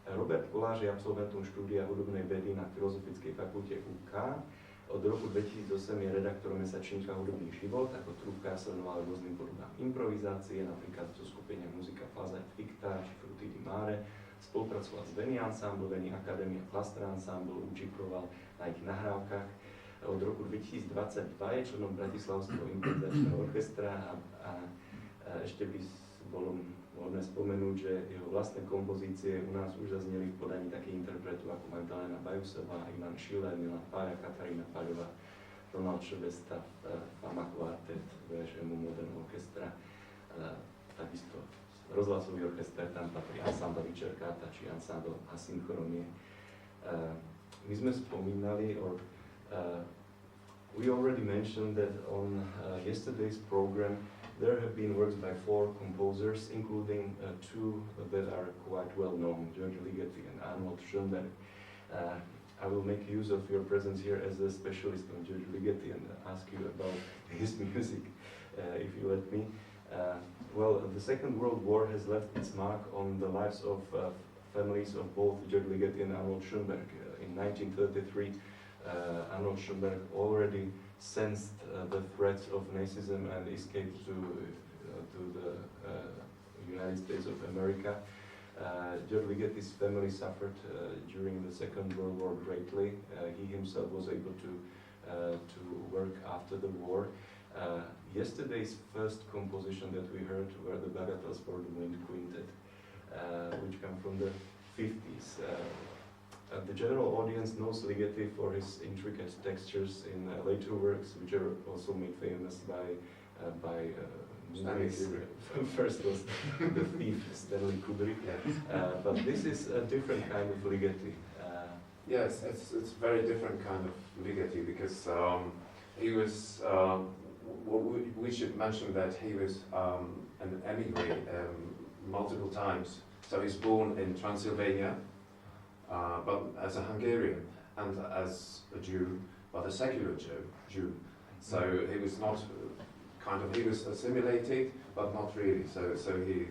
S1: Robert Kolář je absolventom štúdia hudobnej vedy na Filozofickej fakulte UK. Od roku 2008 je redaktorom mesačníka Hudobný život. Ako trúbkár sa venoval rôznym podobám improvizácie, napríklad so skupením Muzika Plaza Ficta či Fruity di Mare. Spolupracoval s Veni Ensemble, Veni Academy a Cluster Ensemble, účinkoval na ich nahrávkach. Od roku 2022 je členom Bratislavského improvizačného orchestra a ešte by bolo možné spomenúť, že jeho vlastné kompozície u nás už zazneli v podaní takých interpretov ako Magdalena Bajusová, Ivan Schiller, Milan Pája, Katarína Páľová, Ronald Šebesta, Fama Quartet, VŠMU Modern Orchestra, takisto rozhlasový orchester, tam patrí ensemble Vyčerkáta či ensemble Asynchronie. My sme spomínali, we already mentioned that on yesterday's program there have been works by 4 composers, including 2 that are quite well known, György Ligeti and Arnold Schönberg. I will make use of your presence here as a specialist on György Ligeti and ask you about his music, if you let me. Well, the Second World War has left its mark on the lives of families of both György Ligeti and Arnold Schönberg. In 1933, Arnold Schönberg already sensed the threat of Nazism and escaped to the United States of America. György Ligeti's family suffered during the Second World War greatly. He himself was able to work after the war. Yesterday's first composition that we heard were the Bagatelles for the Wind Quintet, which come from the 50s. The general audience knows Ligeti for his intricate textures in later works, which are also made famous by first was the thief Stanley Kubrick, but this is a different kind of Ligeti.
S5: Yes, it's very different kind of Ligeti because he was. We should mention that he was an emigre multiple times. So he's born in Transylvania, but as a Hungarian and as a Jew, but a secular Jew. So he was not he was assimilated, but not really. So he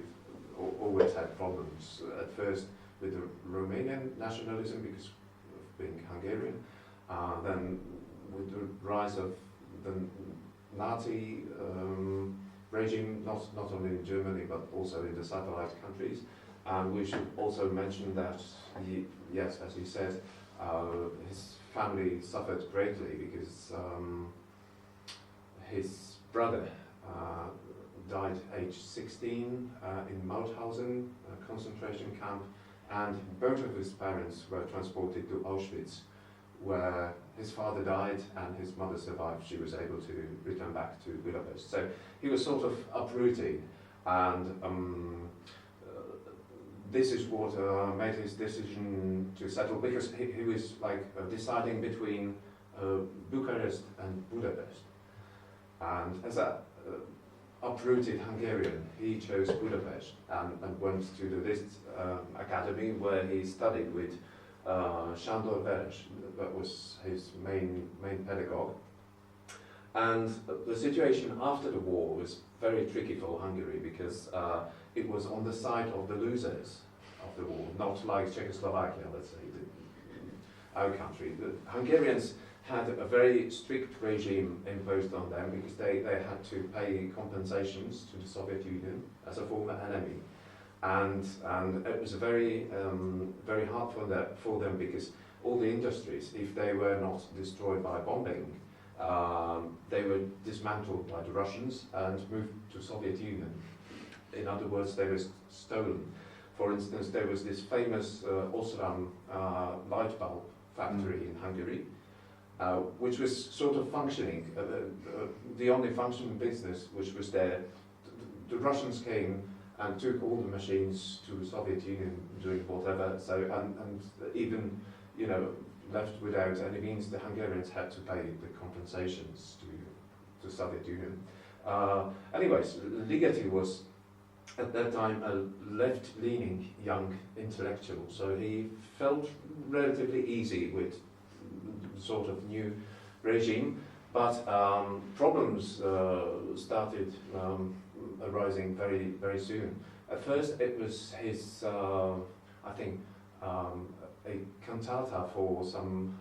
S5: always had problems at first with the Romanian nationalism because of being Hungarian, then with the rise of the Nazi regime, not only in Germany but also in the satellite countries. And we should also mention that, yes, as you said, his family suffered greatly because his brother died aged 16 in Mauthausen, a concentration camp, and both of his parents were transported to Auschwitz, where his father died and his mother survived. She was able to return back to Budapest. So he was sort of uprooted, and this is what made his decision to settle, because he was like deciding between Bucharest and Budapest. And as a uprooted Hungarian, he chose Budapest and went to the Liszt Academy, where he studied with Sándor Veres. That was his main pedagogue. And the situation after the war was very tricky for Hungary because it was on the side of the losers of the war, not like Czechoslovakia, let's say, our country. The Hungarians had a very strict regime imposed on them because they had to pay compensations to the Soviet Union as a former enemy. And it was very hard for them because all the industries, if they were not destroyed by bombing, they were dismantled by the Russians and moved to Soviet Union. In other words, they were stolen. For instance, there was this famous Osram light bulb factory in Hungary, which was sort of functioning, the only functioning business which was there. The Russians came and took all the machines to the Soviet Union doing whatever, so and even, you know, left without any means. The Hungarians had to pay the compensations to Soviet Union. Anyways, Ligeti was at that time a left-leaning young intellectual, so he felt relatively easy with sort of new regime, but problems started arising very soon. At first it was his, I think, a cantata for some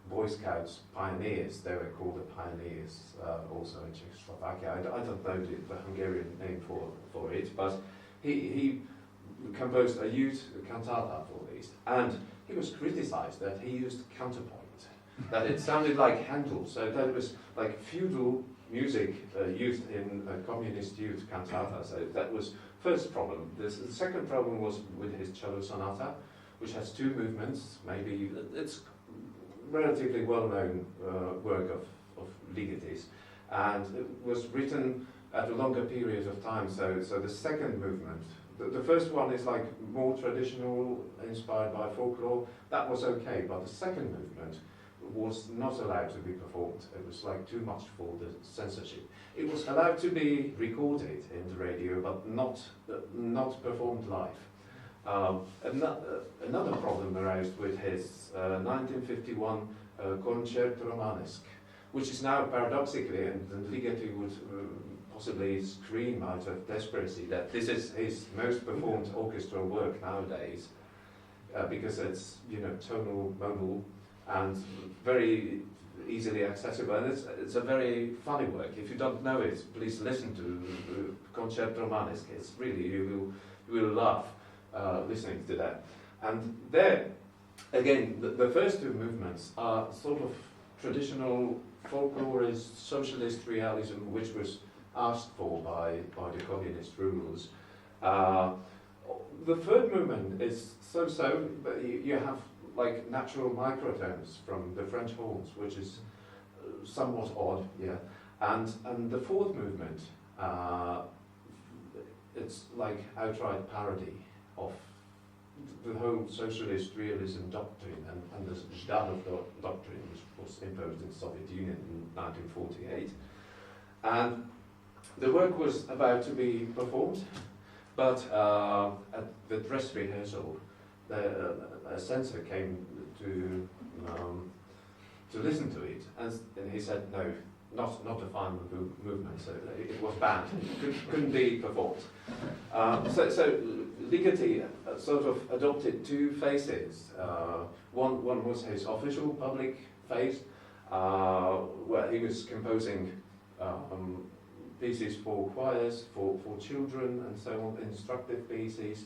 S5: Boy Scouts pioneers. They were called the pioneers also in Czechoslovakia. I don't know the Hungarian name for it, but he composed a youth cantata for these, and he was criticized that he used counterpoint, that it sounded like Handel, so that it was like feudal music used in a communist youth cantata. So that was first problem. The second problem was with his cello sonata, which has two movements. Maybe it's relatively well-known work of Ligeti's, and it was written at a longer period of time. So the second movement, the first one is like more traditional, inspired by folklore. That was okay, but the second movement was not allowed to be performed. It was like too much for the censorship. It was allowed to be recorded in the radio, but not performed live. Another problem arose with his 1951 Concert Romanesque, which is now paradoxically, and Ligeti would possibly scream out of desperation that this is his most performed orchestral work nowadays, because it's, you know, tonal, modal, and very easily accessible, and it's a very funny work. If you don't know it, please listen to Concert Romanesque. It's really, you will laugh listening to that. And there, again, the first two movements are sort of traditional folklorist socialist realism, which was asked for by the communist rulers. The third movement is so-so, but you have like natural microtones from the French horns, which is somewhat odd, yeah. And the fourth movement, it's like outright parody of the whole socialist realism doctrine and the Zhdanov doctrine, which was imposed in the Soviet Union in 1948. And the work was about to be performed, but at the dress rehearsal, a censor came to listen to it, and he said, no, not a final movement, so it was banned, couldn't be performed. So Ligeti sort of adopted two phases. One was his official public phase, where he was composing pieces for choirs, for children and so on, instructive pieces.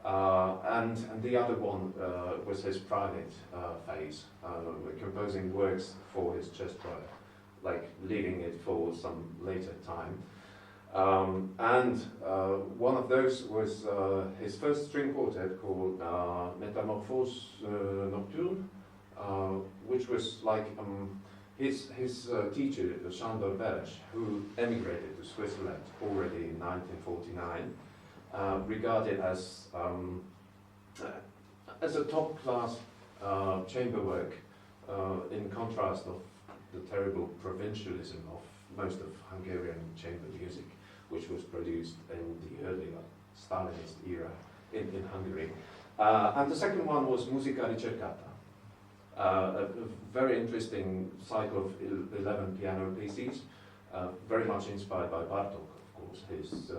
S5: And the other one was his private phase, composing works for his chest choir, like leaving it for some later time. And one of those was his first string quartet called Métamorphoses Nocturne, which was like his teacher, Sándor Veres, who emigrated to Switzerland already in 1949, regarded as a top-class chamber work, in contrast of the terrible provincialism of most of Hungarian chamber music, which was produced in the earlier Stalinist era in Hungary. And the second one was Musica Ricercata, a very interesting cycle of 11 piano pieces, very much inspired by Bartók, of course, his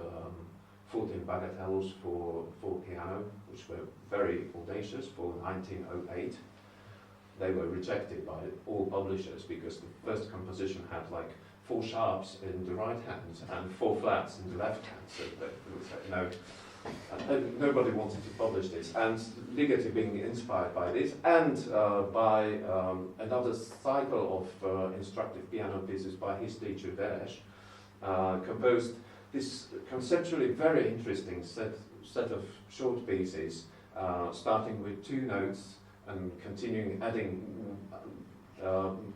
S5: 14 bagatelles for piano, which were very audacious for 1908. They were rejected by all publishers because the first composition had like 4 sharps in the right hand and 4 flats in the left hand. So they said no, nobody wanted to publish this. And Ligeti, being inspired by this and by another cycle of instructive piano pieces by his teacher Veres, composed this conceptually very interesting set of short pieces, starting with 2 notes and continuing adding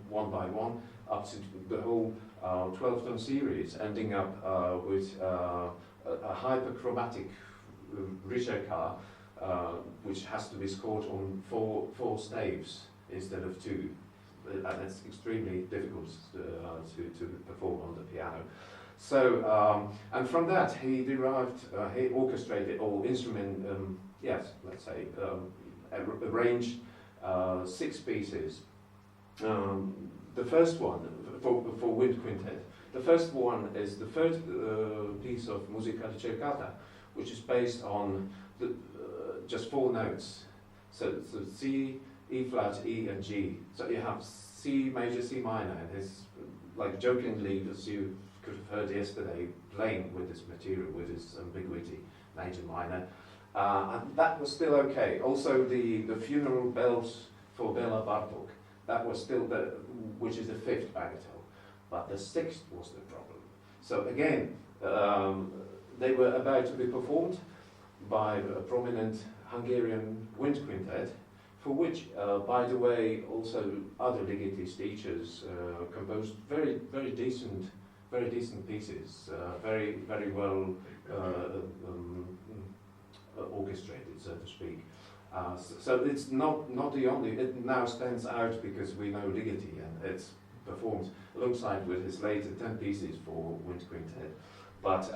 S5: one by one up to the whole 12-tone series, ending up with a hyperchromatic Ricercar, which has to be scored on 4 staves instead of 2, and it's extremely difficult to perform on the piano. So, and from that he derived, he orchestrated or arranged 6 pieces. The first one for wind quintet. The first one is the third piece of Musica Ricercata, which is based on just 4 notes. So C, E flat, E, and G. So you have C major, C minor, and his, like jokingly, as you could have heard yesterday, playing with this material, with this ambiguity, major, minor. And that was still okay. Also the funeral bells for Bela Bartók, that was still which is the 5th bagatelle, but the 6th was the problem. So again, they were about to be performed by a prominent Hungarian wind quintet, for which, by the way, also other Ligeti's teachers composed very decent pieces, very well orchestrated, so to speak. So it's not the only. It now stands out because we know Ligeti, and it's performed alongside with his later 10 pieces for wind quintet. But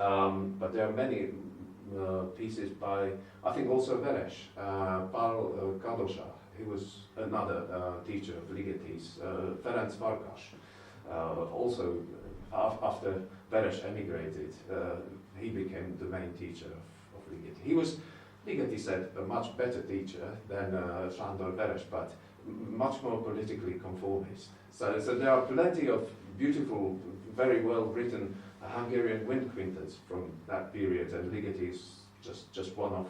S5: there are many pieces by, I think, also Veres, Paul Kolář. He was another teacher of Ligeti's. Ferenc Farkas, also after Veres emigrated, he became the main teacher of Ligeti. He was, Ligeti said, a much better teacher than Sándor Veres, but much more politically conformist. So there are plenty of beautiful, very well written Hungarian wind quintets from that period, and Ligeti is just one of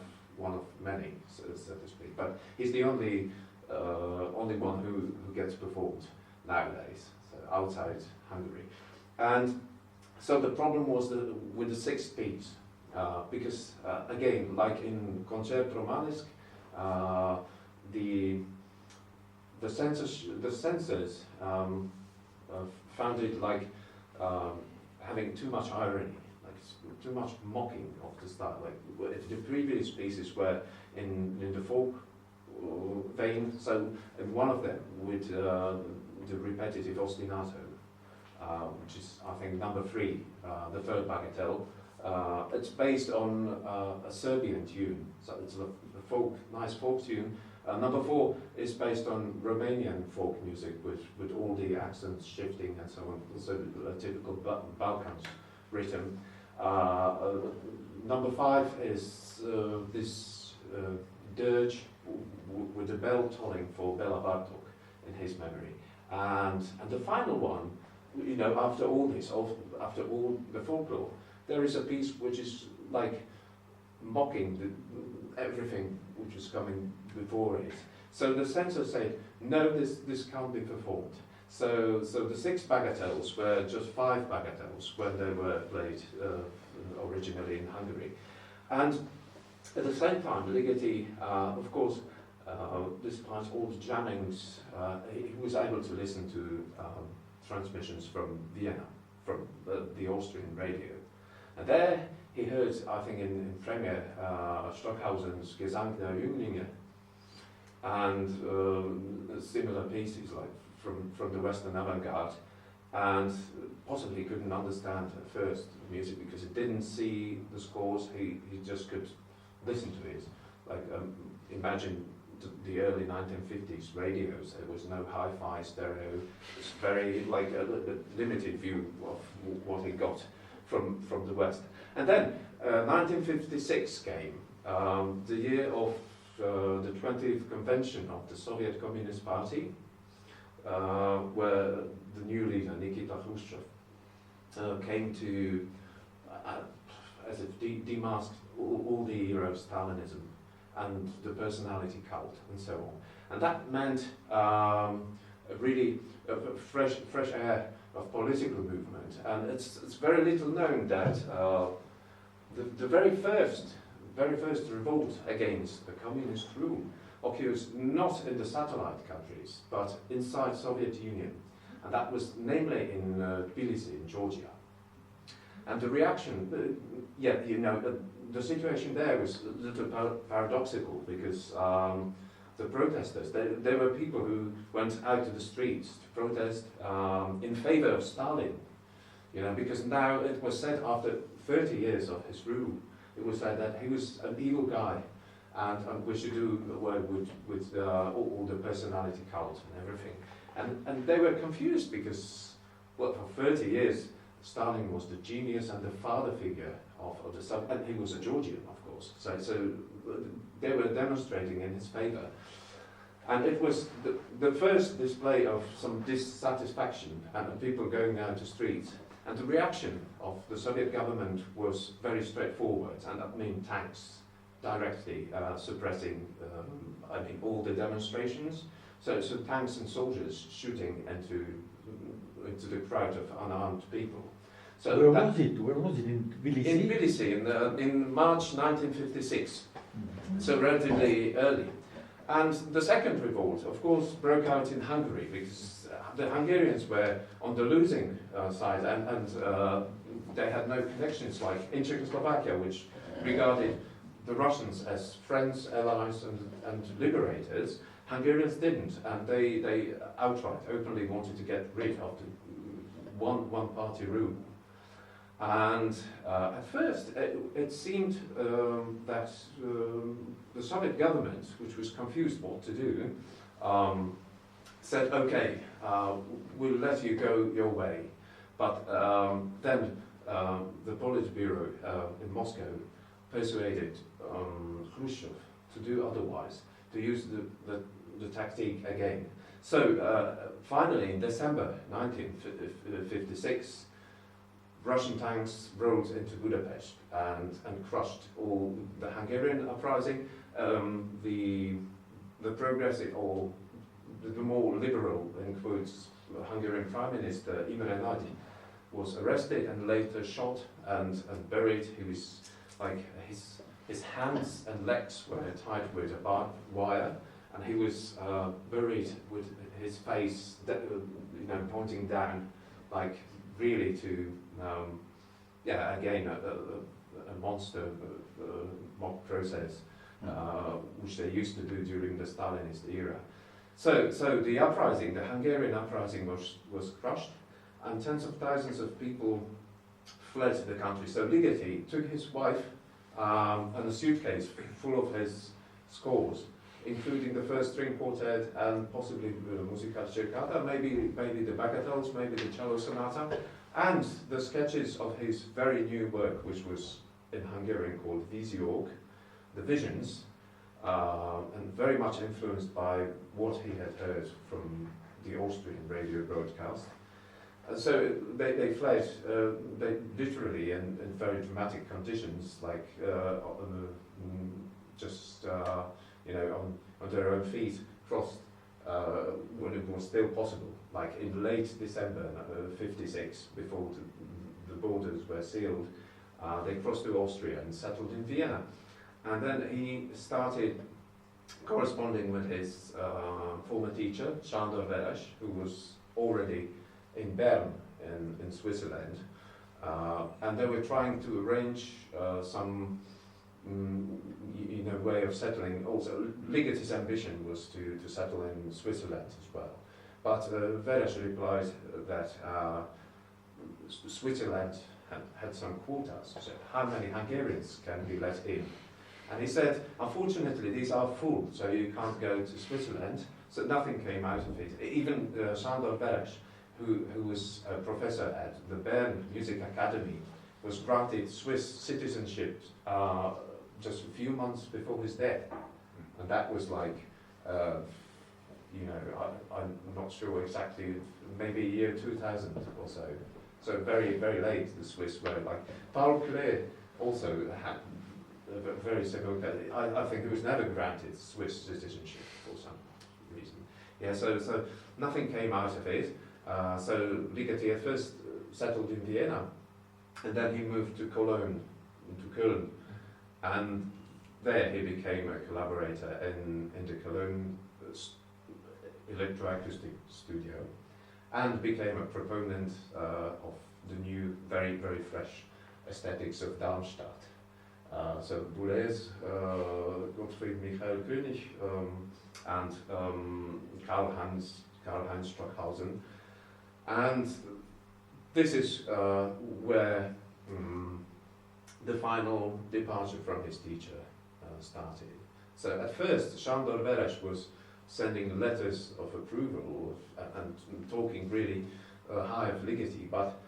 S5: many, so to speak. But he's the only one who gets performed nowadays. So outside Hungary. And so the problem was with the sixth piece, because again, like in Concert Romanesque, the censors found it like having too much irony, like too much mocking of the style. Like if the previous pieces were in the folk vein, so in one of them with the repetitive ostinato, which is I think number 3, the third bagatelle. It's based on a Serbian tune, so it's a nice folk tune. Number 4 is based on Romanian folk music with all the accents shifting and so on, so a typical Balkans rhythm. Number 5 is this dirge with the bell tolling for Bela Bartok in his memory. And the final one, you know, after all this, after all the folklore, there is a piece which is like mocking everything which is coming before it. So the censor said, no, this can't be performed. So the 6 bagatelles were just 5 bagatelles when they were played originally in Hungary. And at the same time, Ligeti, of course, despite all the jammings, he was able to listen to transmissions from Vienna, from the Austrian radio. And there he heard, I think in premiere, Stockhausen's Gesang der Jünglinge, and similar pieces like from the Western avant-garde, and possibly couldn't understand at first the music because he didn't see the scores, he just could listen to it. Like imagine the early 1950s radios, there was no hi-fi stereo, it's very like a limited view of what he got from the West. And then 1956 came, the year of the 20th convention of the Soviet Communist Party, where the new leader, Nikita Khrushchev, came to, as if demask all the era of Stalinism and the personality cult and so on. And that meant really a fresh air of political movement. And it's very little known that the very first revolt against the communist rule occurs not in the satellite countries, but inside Soviet Union. And that was namely in Tbilisi, in Georgia. And the reaction, the situation there was a little paradoxical because the protesters, there were people who went out to the streets to protest in favor of Stalin, because now it was said after 30 years of his rule, it was said that he was an evil guy and we should do away with all the personality cult and everything. And they were confused because, well, for 30 years, Stalin was the genius and the father figure of the Soviet, and he was a Georgian, of course. So they were demonstrating in his favor. And it was the first display of some dissatisfaction and people going down to streets. And the reaction of the Soviet government was very straightforward, and that meant tanks directly suppressing all the demonstrations. So tanks and soldiers shooting into the crowd of unarmed people. So
S6: Where was it? In Tbilisi?
S5: In Tbilisi, in March 1956, so relatively early. And the second revolt, of course, broke out in Hungary because the Hungarians were on the losing side, and they had no connections like in Czechoslovakia, which regarded the Russians as friends, allies, and liberators. Hungarians didn't, and they outright, openly wanted to get rid of the one-party rule. And at first, it seemed that the Soviet government, which was confused what to do, said, okay, we'll let you go your way. But then the Politburo in Moscow persuaded Khrushchev to do otherwise, to use the tactique again. So finally, in December 1956, Russian tanks rolled into Budapest and crushed all the Hungarian uprising, the progressive or the more liberal, in quotes, Hungarian Prime Minister Imre Nagy was arrested and later shot and buried. He was like his hands and legs were tied with a barbed wire, and he was buried with his face, pointing down, like really to, again a monster mob process, which they used to do during the Stalinist era. So the uprising, the Hungarian uprising, was crushed, and tens of thousands of people fled the country. So Ligeti took his wife and a suitcase full of his scores, including the first string quartet and possibly the musicologist, maybe the bagatelles, maybe the cello sonata, and the sketches of his very new work, which was in Hungarian called Víziók, the visions, and very much influenced by what he had heard from the Austrian radio broadcast. So they fled, they literally in very dramatic conditions, like on their own feet, crossed when it was still possible, like in late December '56, before the borders were sealed. They crossed to Austria and settled in Vienna. And then he started corresponding with his former teacher, Sándor Veres, who was already in Bern in Switzerland. And they were trying to arrange some way of settling. Also, Ligeti's ambition was to settle in Switzerland as well. But Veres replied that Switzerland had some quotas. So how many Hungarians can be let in? And he said, unfortunately, these are full, so you can't go to Switzerland. So nothing came out of it. Even Sándor Veres, who was a professor at the Bern Music Academy, was granted Swiss citizenship just a few months before his death. And that was like, I'm not sure exactly, maybe year 2000 or so. So very, very late, the Swiss were like. Paul Klee also had a very similar, I think he was never granted Swiss citizenship for some reason. Yeah, so nothing came out of it. So Ligeti at first settled in Vienna, and then he moved to Cologne, to Köln, and there he became a collaborator in the Cologne electroacoustic studio, and became a proponent of the new, very, very fresh aesthetics of Darmstadt. So Boulez, Gottfried Michael König, and Karl-Heinz Stockhausen. And this is where the final departure from his teacher started. So at first, Sándor Veres was sending letters of approval and talking really high of Ligeti, but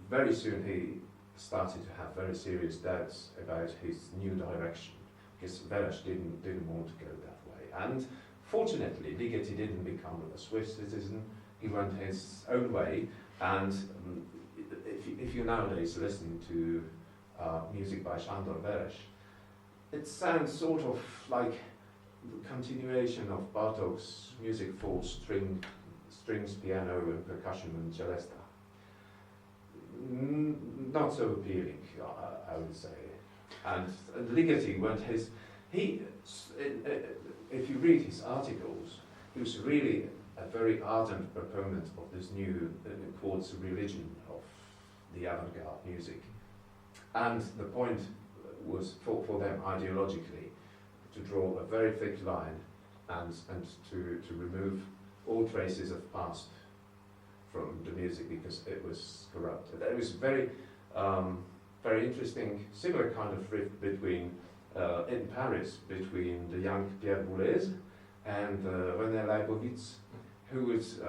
S5: very soon he started to have very serious doubts about his new direction, because Veres didn't want to go that way. And fortunately, Ligeti didn't become a Swiss citizen. He went his own way, and if you nowadays listen to music by Sándor Veres, it sounds sort of like the continuation of Bartók's music for strings, piano, and percussion and celesta. Not so appealing, I would say. And Ligeti went his. If you read his articles, he was really a very ardent proponent of this new quartz religion of the avant-garde music. And the point was for them ideologically to draw a very thick line and to remove all traces of past from the music, because it was corrupted. It was very very interesting, similar kind of rift between in Paris between the young Pierre Boulez and René Leibowitz, who was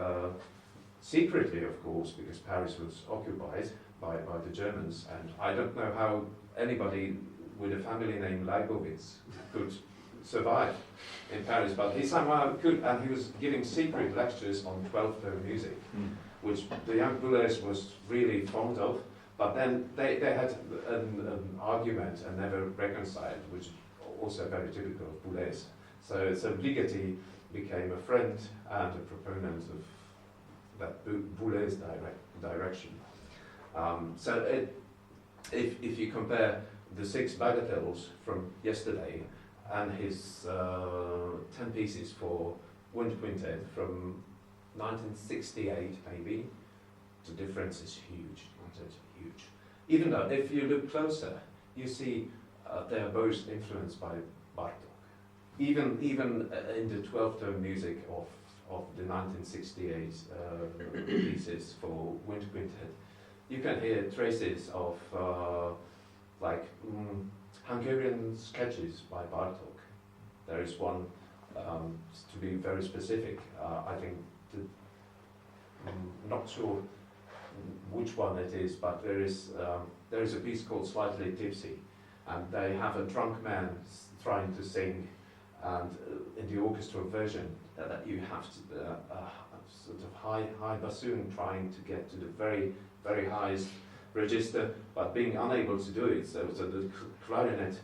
S5: secretly, of course, because Paris was occupied by the Germans, and I don't know how anybody with a family name Leibowitz could survive in Paris, but he somehow could, and he was giving secret lectures on 12-tone music, which the young Boulez was really fond of, but then they had an argument and never reconciled, which is also very typical of Boulez. So Ligeti became a friend and a proponent of that Boulet's direction. So if you compare the 6 bagatelles from yesterday and his 10 pieces for wind quintet from 1968 maybe, the difference is huge, not it? Huge. Even though if you look closer, you see they are both influenced by Bartók. Even in the 12-tone music of the 1968 pieces for wind quintet, you can hear traces of Hungarian sketches by Bartók. There is one, to be very specific, I think, not sure which one it is, but there is a piece called Slightly Tipsy, and they have a drunk man trying to sing, and in the orchestral version that you have to, a sort of high bassoon trying to get to the very, very highest register, but being unable to do it, so the clarinet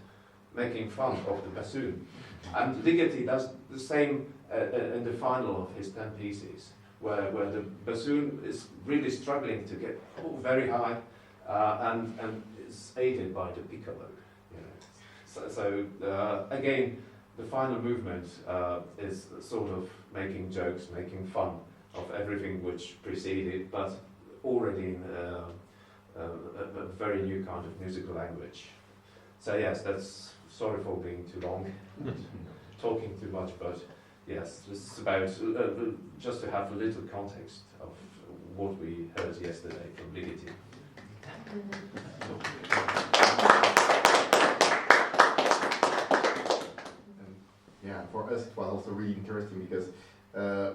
S5: making fun of the bassoon. And Ligeti does the same in the final of his 10 pieces, where the bassoon is really struggling to get very high, and is aided by the piccolo. You know. So again, the final movement is sort of making jokes, making fun of everything which preceded, but already in a very new kind of musical language. So yes, that's, sorry for being too long, talking too much, but yes, this is about just to have a little context of what we heard yesterday from Ligeti.
S2: Yeah, for us it was also really interesting because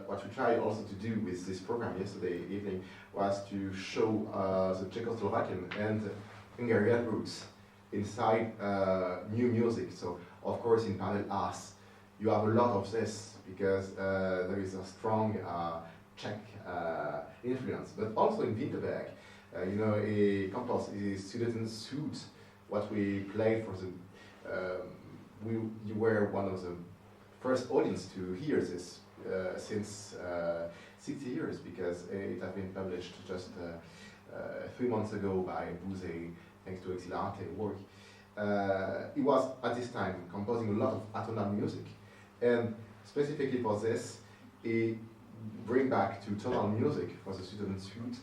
S2: what we tried also to do with this program yesterday evening was to show the Czechoslovakian and Hungarian roots inside new music. So of course in parallel arts you have a lot of this because there is a strong Czech influence, but also in Winterberg, you know, a campus is student suit. What we played for the, you were one of the first audience to hear this since 60 years because it has been published just 3 months ago by Bouze, thanks to Exilarte work. He was at this time composing a lot of atonal music, and specifically for this, he bring back to tonal music for the student suite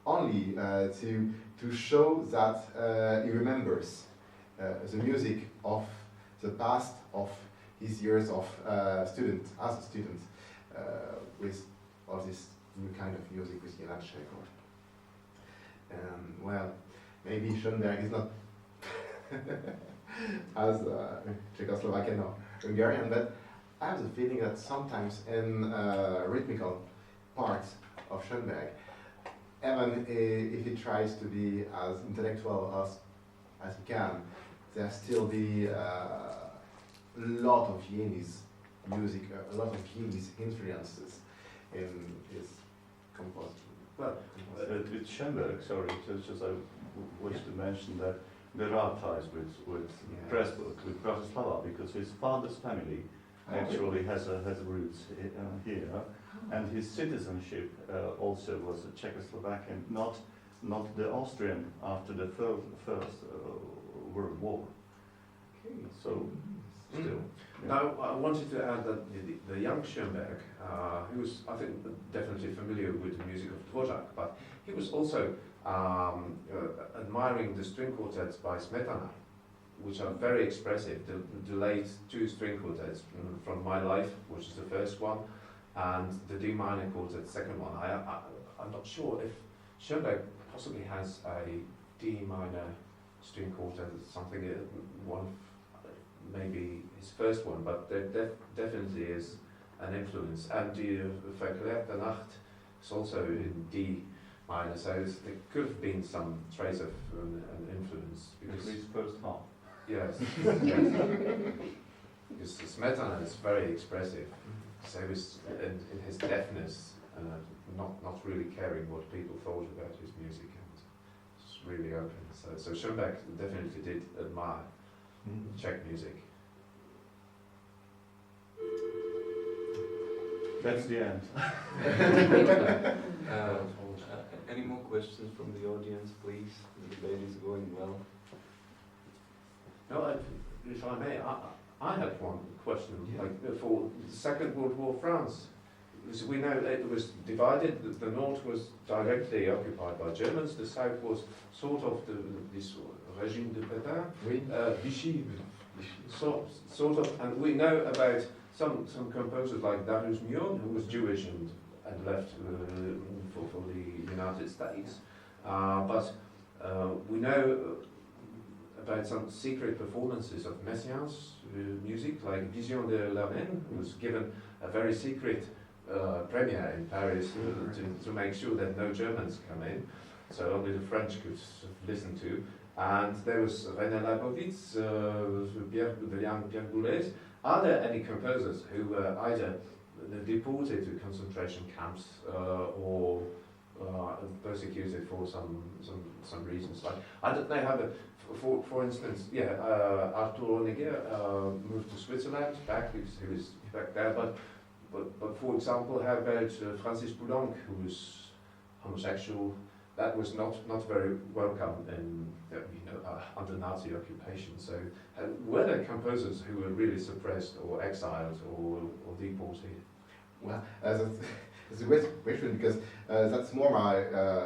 S2: only to show that he remembers the music of the past of his years of student, as a student, with all this new kind of music with Kolář. Well, maybe Schindler is not as Czechoslovakian or Hungarian, but I have the feeling that sometimes in rhythmical parts of Schönberg, even if he tries to be as intellectual as he can, there still be a lot of Viennese music, a lot of Viennese influences in his composition.
S3: Well, with Schönberg, sorry, just I wish to mention that there are ties with Pressburg, with Bratislava, because his father's family actually has roots here, and his citizenship also was a Czechoslovakian, not the Austrian after the First World War.
S2: Okay.
S3: So, still.
S5: Now, I wanted to add that the young Schönberg, he was, I think, definitely familiar with the music of Dvořák, but he was also admiring the string quartets by Smetana, which are very expressive. The late 2 string quartets from My Life, which is the first one, and the D minor quartet, second one. I'm not sure if Schönberg possibly has a D minor string quartet, something, one, maybe his first one, but there definitely is an influence. And the Verklärte Nacht is also in D minor, so there could have been some trace of an influence.
S3: At least first half.
S5: Yes. Because Smetana is very expressive, so he's in his deafness, not really caring what people thought about his music, and just really open. So Schönberg definitely did admire Czech music.
S3: That's the end.
S1: Any more questions from the audience, please? The debate is going well.
S5: No, if I may, I have one question. Like for the Second World War, France, as we know it was divided. The north was directly occupied by Germans. The south was sort of this régime de Pétain, Vichy, sort of. And we know about some composers like Darius Milhaud, who was Jewish and left for the United States. But we know about some secret performances of Messiaen's music, like Vision de la Reine, who was given a very secret premiere in Paris to make sure that no Germans come in, so only the French could listen to. And there was René Leibowitz, the young Pierre Boulez. Are there any composers who were either deported to concentration camps or persecuted for some reasons? Like I don't know how for instance, Arthur Honegger moved to Switzerland he was back there, but for example, how about Francis Poulenc, who was homosexual? That was not very welcome in under Nazi occupation. So were there composers who were really suppressed or exiled or deported?
S2: Well, it's a great question because that's more my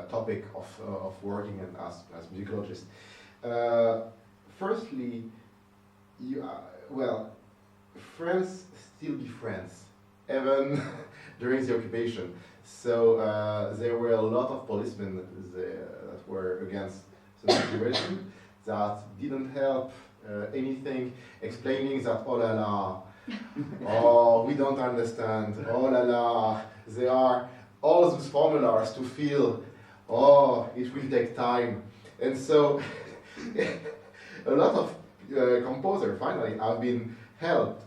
S2: topic of working as musicologist. Firstly, France still be France, even during the occupation. So there were a lot of policemen that were against the situation that didn't help anything, explaining that oh la la, oh we don't understand, oh la la, there are all those formulas to fill, oh it will take time, and so a lot of composers finally have been helped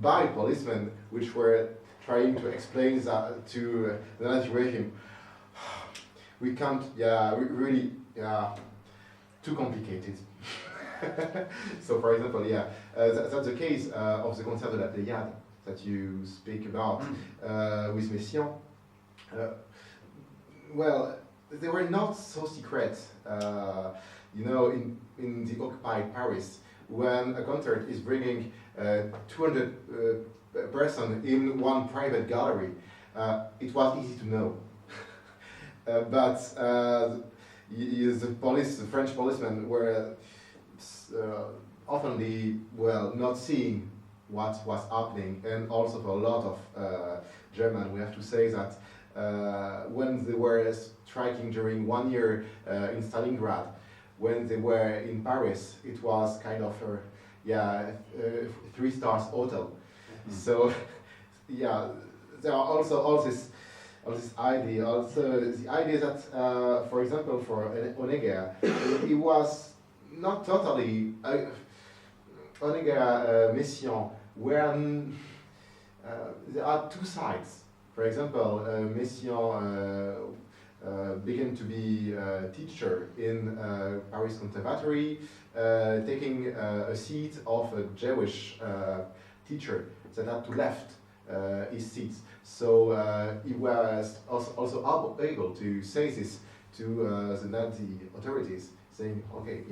S2: by policemen which were trying to explain that to the Nazi regime. We can't, really, too complicated. So, for example, that's the case of the concert de la Pléiade that you speak about with Messiaen. Well, they were not so secret, in the occupied Paris, when a concert is bringing 200 person in one private gallery, it was easy to know. But the French policemen were often not seeing what was happening, and also for a lot of German, we have to say that when they were striking during 1 year in Stalingrad, when they were in Paris, it was kind of a 3-star hotel. So, there are also all this idea. Also, the idea that, for example, for Honegger, he was not totally Honegger, Messiaen. When there are two sides. For example, Messiaen began to be a teacher in Paris Conservatory, taking a seat of a Jewish teacher that had to left his seats. So he was also able to say this to the Nazi authorities, saying, "Okay,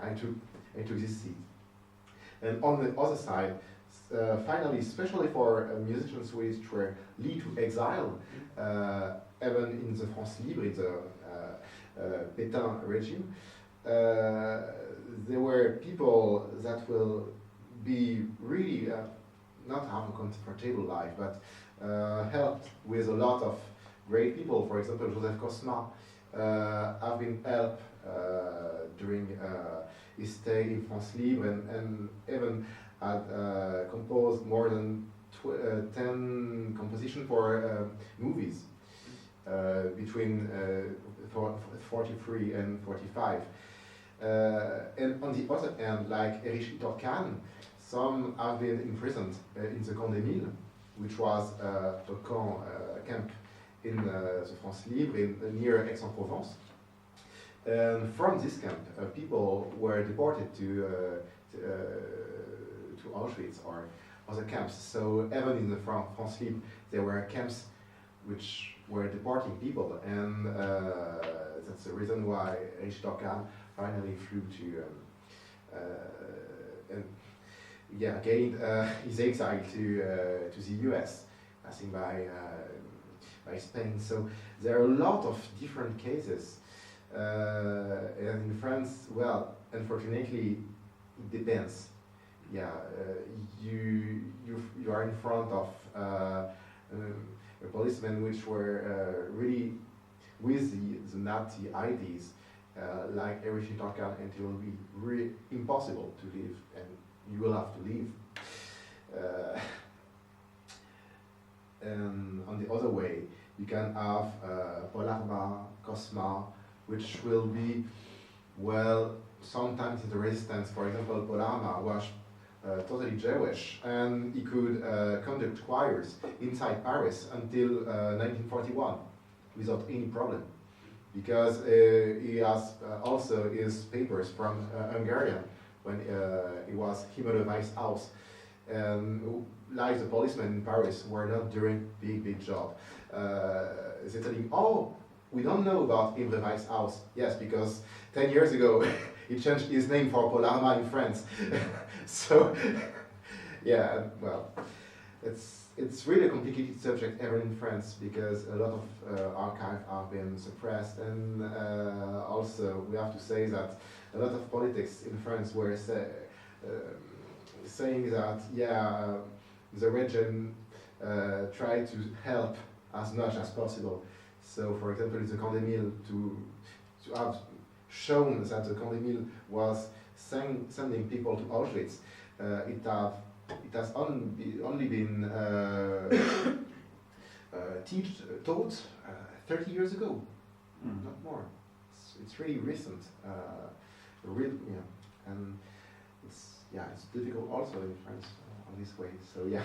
S2: I took this seat." And on the other side, finally, especially for musicians which were lead to exile, even in the France Libre, in the Pétain regime, there were people that will be really not have a comfortable life, but helped with a lot of great people. For example, Joseph Cosma have been helped during his stay in France Libre, and even had composed more than 10 compositions for movies between 43 and 45. And on the other hand, like Erich Torkan, some have been imprisoned in the Camp des Milles, which was a camp in the France Libre near Aix-en-Provence. And from this camp, people were deported to Auschwitz or other camps. So even in the France Libre, there were camps which were deporting people, and that's the reason why Richard Kahn finally flew to and gained his exile to the US, passing by Spain. So there are a lot of different cases, and in France, well, unfortunately, it depends. Yeah, you are in front of a policemen which were really with the Nazi ideas, like everything Tacquet, and it will be really impossible to live, and you will have to leave. And on the other way, you can have Polarma, Cosma, which will be, well, sometimes in the resistance. For example, Polarma was totally Jewish, and he could conduct choirs inside Paris until 1941 without any problem, because he has also his papers from Hungarian when he was in the Vice House. Like the policemen in Paris were not doing big job. They're telling, oh, we don't know about Imre Weiss House. Yes, because 10 years ago he changed his name for Polarma in France. So, yeah, well, it's really a complicated subject ever in France, because a lot of archives have been suppressed, and also we have to say that a lot of politics in France were saying that, yeah, the regime tried to help as much as possible. So, for example, the Condé to have shown that the Condé was sending people to Auschwitz, it has only been taught 30 years ago, not more. It's really recent, and it's difficult also in France on this way. So yeah,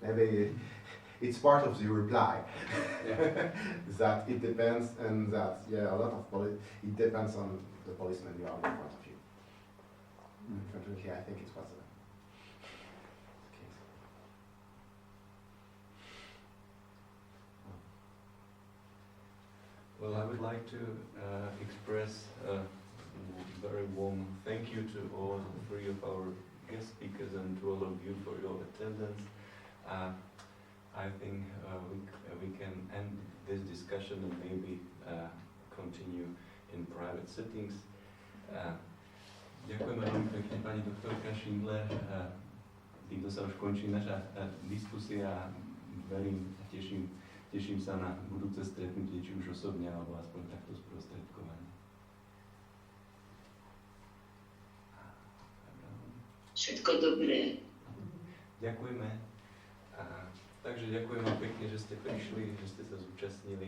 S2: maybe it's part of the reply that it depends, and that a lot of it depends on the policeman you have in front of you. Unfortunately, I think it was the case.
S1: Well, I would like to express a very warm thank you to all three of our guest speakers and to all of you for your attendance. I think we can end this discussion and maybe continue in private settings. Ďakujeme veľmi pekne pani doktorka Schindler. Týmto sa už končí naša diskusia. Verím, teším sa na budúce stretnutie, či už osobne, alebo aspoň takto sprostredkovanie.
S4: Všetko dobré.
S1: Ďakujeme. Takže ďakujem vám pekne, že ste prišli, že ste sa zúčastnili.